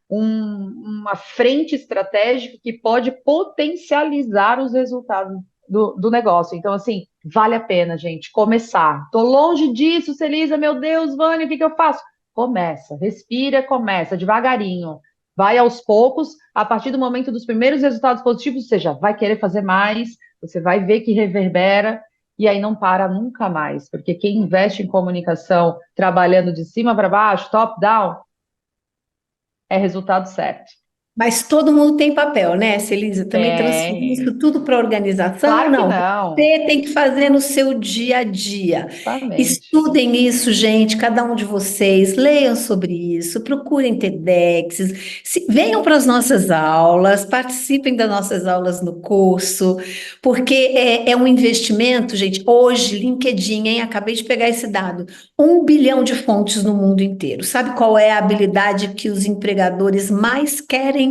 uma frente estratégica que pode potencializar os resultados do negócio. Então, assim, vale a pena, gente, começar. Estou longe disso, Celisa, meu Deus, Vânia, o que eu faço? Começa, respira, começa devagarinho. Vai aos poucos, a partir do momento dos primeiros resultados positivos, você já vai querer fazer mais, você vai ver que reverbera, e aí não para nunca mais, porque quem investe em comunicação, trabalhando de cima para baixo, top-down, é resultado certo.
Mas todo mundo tem papel, né, Celise? Também transferir
Tem.
isso tudo para a organização?
Claro que
Não.
não.
Você tem que fazer no seu dia a dia.
Justamente.
Estudem isso, gente, cada um de vocês, leiam sobre isso, procurem TEDx, venham para as nossas aulas, participem das nossas aulas no curso, porque é um investimento, gente. Hoje, LinkedIn, hein? Acabei de pegar esse dado. 1 bilhão de fontes no mundo inteiro. Sabe qual é a habilidade que os empregadores mais querem?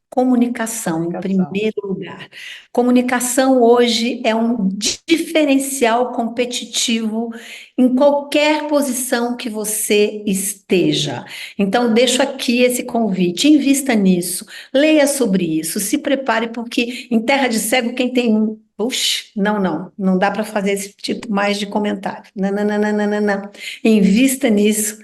Comunicação, em
Comunicação.
primeiro lugar. Comunicação hoje é um diferencial competitivo em qualquer posição que você esteja. Então, deixo aqui esse convite, invista nisso, leia sobre isso, se prepare, porque em terra de cego, quem tem um. Puxa, não dá para fazer esse tipo mais de comentário. Não, não, não, não, não, não, não. Invista nisso.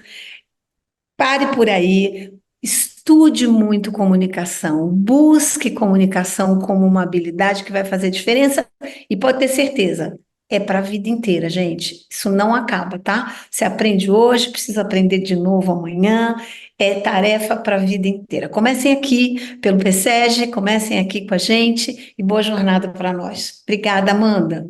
Pare por aí, estude muito comunicação, busque comunicação como uma habilidade que vai fazer diferença e pode ter certeza, é para a vida inteira, gente. Isso não acaba, tá? Você aprende hoje, precisa aprender de novo amanhã, é tarefa para a vida inteira. Comecem aqui pelo PSEG, comecem aqui com a gente e boa jornada para nós. Obrigada, Amanda.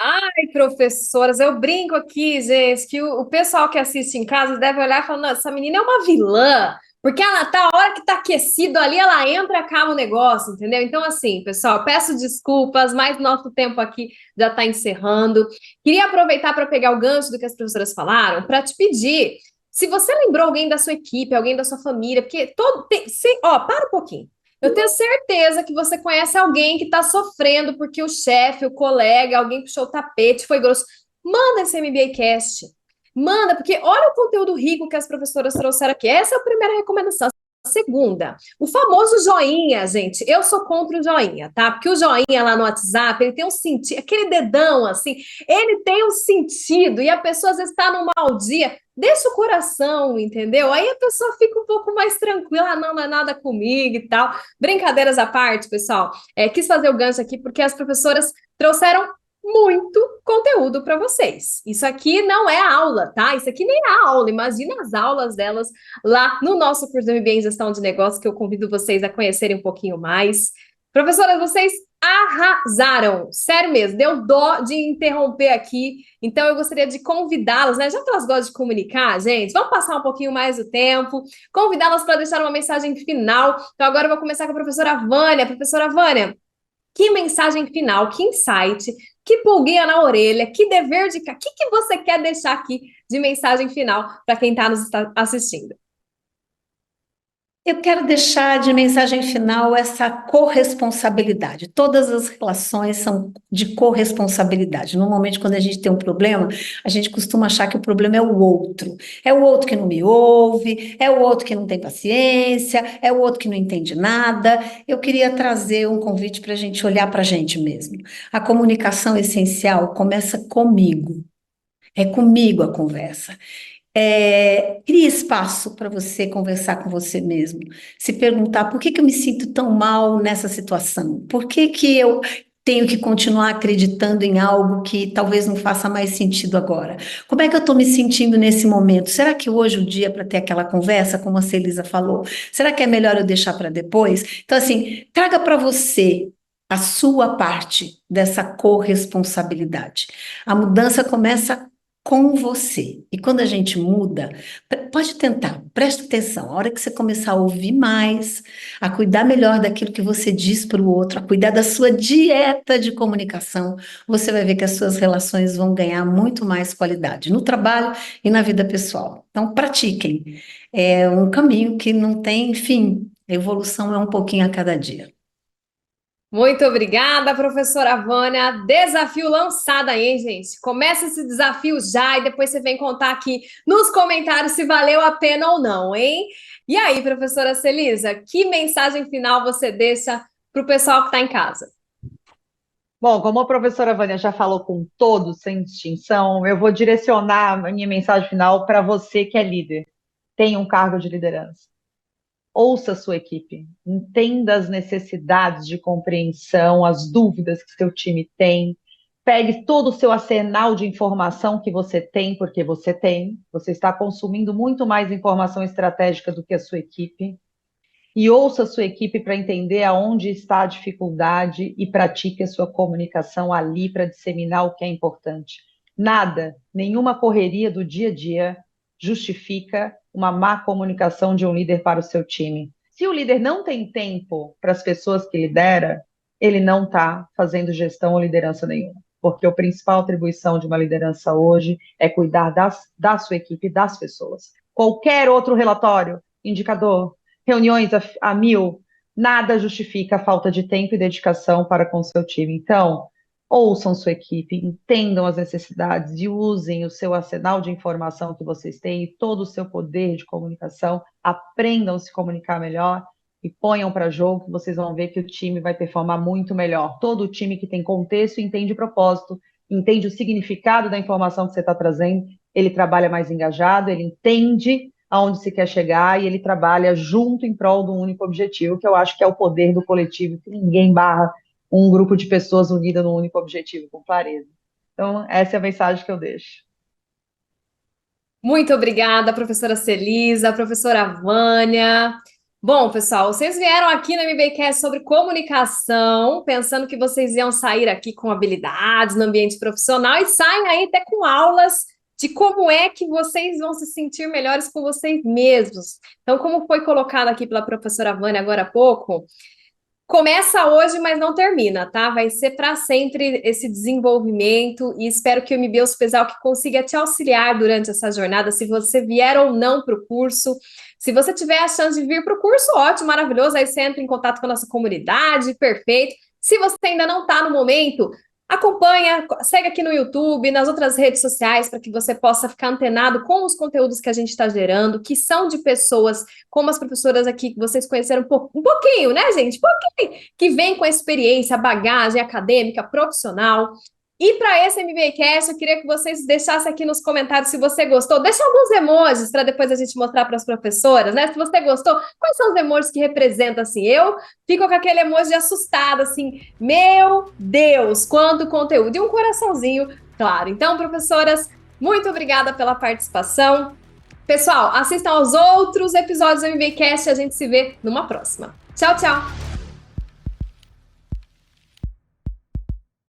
Ai, professoras, eu brinco aqui, gente, que o pessoal que assiste em casa deve olhar e falar, "Nossa, essa menina é uma vilã, porque ela tá, a hora que tá aquecido ali, ela entra e acaba o negócio, entendeu? Então, assim, pessoal, peço desculpas, mas nosso tempo aqui já tá encerrando. Queria aproveitar para pegar o gancho do que as professoras falaram, para te pedir, se você lembrou alguém da sua equipe, alguém da sua família, porque para um pouquinho. Eu tenho certeza que você conhece alguém que está sofrendo porque o chefe, o colega, alguém puxou o tapete, foi grosso. Manda esse MBA Cast. Manda, porque olha o conteúdo rico que as professoras trouxeram aqui. Essa é a primeira recomendação. A segunda, o famoso joinha, gente. Eu sou contra o joinha, tá? Porque o joinha lá no WhatsApp, ele tem um sentido, aquele dedão assim, ele tem um sentido e a pessoa às vezes está num mau dia. Deixa o coração, entendeu? Aí a pessoa fica um pouco mais tranquila, não é nada comigo e tal. Brincadeiras à parte, pessoal. Quis fazer o gancho aqui porque as professoras trouxeram muito conteúdo para vocês. Isso aqui não é aula, tá? Isso aqui nem é aula. Imagina as aulas delas lá no nosso curso de MBA em Gestão de Negócios, que eu convido vocês a conhecerem um pouquinho mais. Professoras, vocês arrasaram, sério mesmo, deu dó de interromper aqui, então eu gostaria de convidá-las, né, já que elas gostam de comunicar, gente, vamos passar um pouquinho mais o tempo, convidá-las para deixar uma mensagem final, então agora eu vou começar com a professora Vânia. Professora Vânia, que mensagem final, que insight que pulguinha na orelha, que dever de casa, o que você quer deixar aqui de mensagem final para quem está nos assistindo?
Eu quero deixar de mensagem final essa corresponsabilidade. Todas as relações são de corresponsabilidade. Normalmente, quando a gente tem um problema, a gente costuma achar que o problema é o outro. É o outro que não me ouve, é o outro que não tem paciência, é o outro que não entende nada. Eu queria trazer um convite para a gente olhar para a gente mesmo. A comunicação essencial começa comigo. É comigo a conversa. Crie espaço para você conversar com você mesmo, se perguntar por que que eu me sinto tão mal nessa situação, por que que eu tenho que continuar acreditando em algo que talvez não faça mais sentido agora. Como é que eu estou me sentindo nesse momento? Será que hoje é o dia para ter aquela conversa, como a Celisa falou? Será que é melhor eu deixar para depois? Então, assim, traga para você a sua parte dessa corresponsabilidade. A mudança começa com você. E quando a gente muda, pode tentar, presta atenção, a hora que você começar a ouvir mais, a cuidar melhor daquilo que você diz para o outro, a cuidar da sua dieta de comunicação, você vai ver que as suas relações vão ganhar muito mais qualidade no trabalho e na vida pessoal. Então, pratiquem. É um caminho que não tem fim. A evolução é um pouquinho a cada dia.
Muito obrigada, professora Vânia. Desafio lançado aí, hein, gente? Começa esse desafio já e depois você vem contar aqui nos comentários se valeu a pena ou não, hein? E aí, professora Celisa, que mensagem final você deixa para o pessoal que está em casa?
Bom, como a professora Vânia já falou com todos, sem distinção, eu vou direcionar a minha mensagem final para você que é líder, tem um cargo de liderança. Ouça a sua equipe, entenda as necessidades de compreensão, as dúvidas que seu time tem, pegue todo o seu arsenal de informação que você tem, porque você está consumindo muito mais informação estratégica do que a sua equipe, e ouça a sua equipe para entender aonde está a dificuldade e pratique a sua comunicação ali para disseminar o que é importante. Nada, nenhuma correria do dia a dia justifica uma má comunicação de um líder para o seu time. Se o líder não tem tempo para as pessoas que lidera, ele não está fazendo gestão ou liderança nenhuma. Porque a principal atribuição de uma liderança hoje é cuidar da sua equipe, das pessoas. Qualquer outro relatório, indicador, reuniões a mil, nada justifica a falta de tempo e dedicação para com o seu time. Então, ouçam sua equipe, entendam as necessidades e usem o seu arsenal de informação que vocês têm e todo o seu poder de comunicação, aprendam a se comunicar melhor e ponham para jogo que vocês vão ver que o time vai performar muito melhor. Todo time que tem contexto entende o propósito, entende o significado da informação que você está trazendo, ele trabalha mais engajado, ele entende aonde se quer chegar e ele trabalha junto em prol de um único objetivo, que eu acho que é o poder do coletivo, que ninguém barra um grupo de pessoas unidas num único objetivo, com clareza. Então, essa é a mensagem que eu deixo.
Muito obrigada, professora Celisa, professora Vânia. Bom, pessoal, vocês vieram aqui no MBcast sobre comunicação, pensando que vocês iam sair aqui com habilidades no ambiente profissional e saem aí até com aulas de como é que vocês vão se sentir melhores com vocês mesmos. Então, como foi colocado aqui pela professora Vânia agora há pouco, começa hoje, mas não termina, tá? Vai ser para sempre esse desenvolvimento e espero que o MB Hospesal que consiga te auxiliar durante essa jornada, se você vier ou não para o curso. Se você tiver a chance de vir para o curso, ótimo, maravilhoso, aí você entra em contato com a nossa comunidade, perfeito. Se você ainda não está no momento, acompanha, segue aqui no YouTube, nas outras redes sociais, para que você possa ficar antenado com os conteúdos que a gente está gerando, que são de pessoas como as professoras aqui, que vocês conheceram um pouquinho, né, gente? Um pouquinho, que vem com a experiência, bagagem acadêmica, profissional. E para esse MBcast, eu queria que vocês deixassem aqui nos comentários se você gostou. Deixa alguns emojis para depois a gente mostrar para as professoras, né? Se você gostou, quais são os emojis que representam, assim? Eu fico com aquele emoji assustado, assim, meu Deus, quanto conteúdo! E um coraçãozinho, claro. Então, professoras, muito obrigada pela participação. Pessoal, assistam aos outros episódios do MBcast e a gente se vê numa próxima. Tchau, tchau!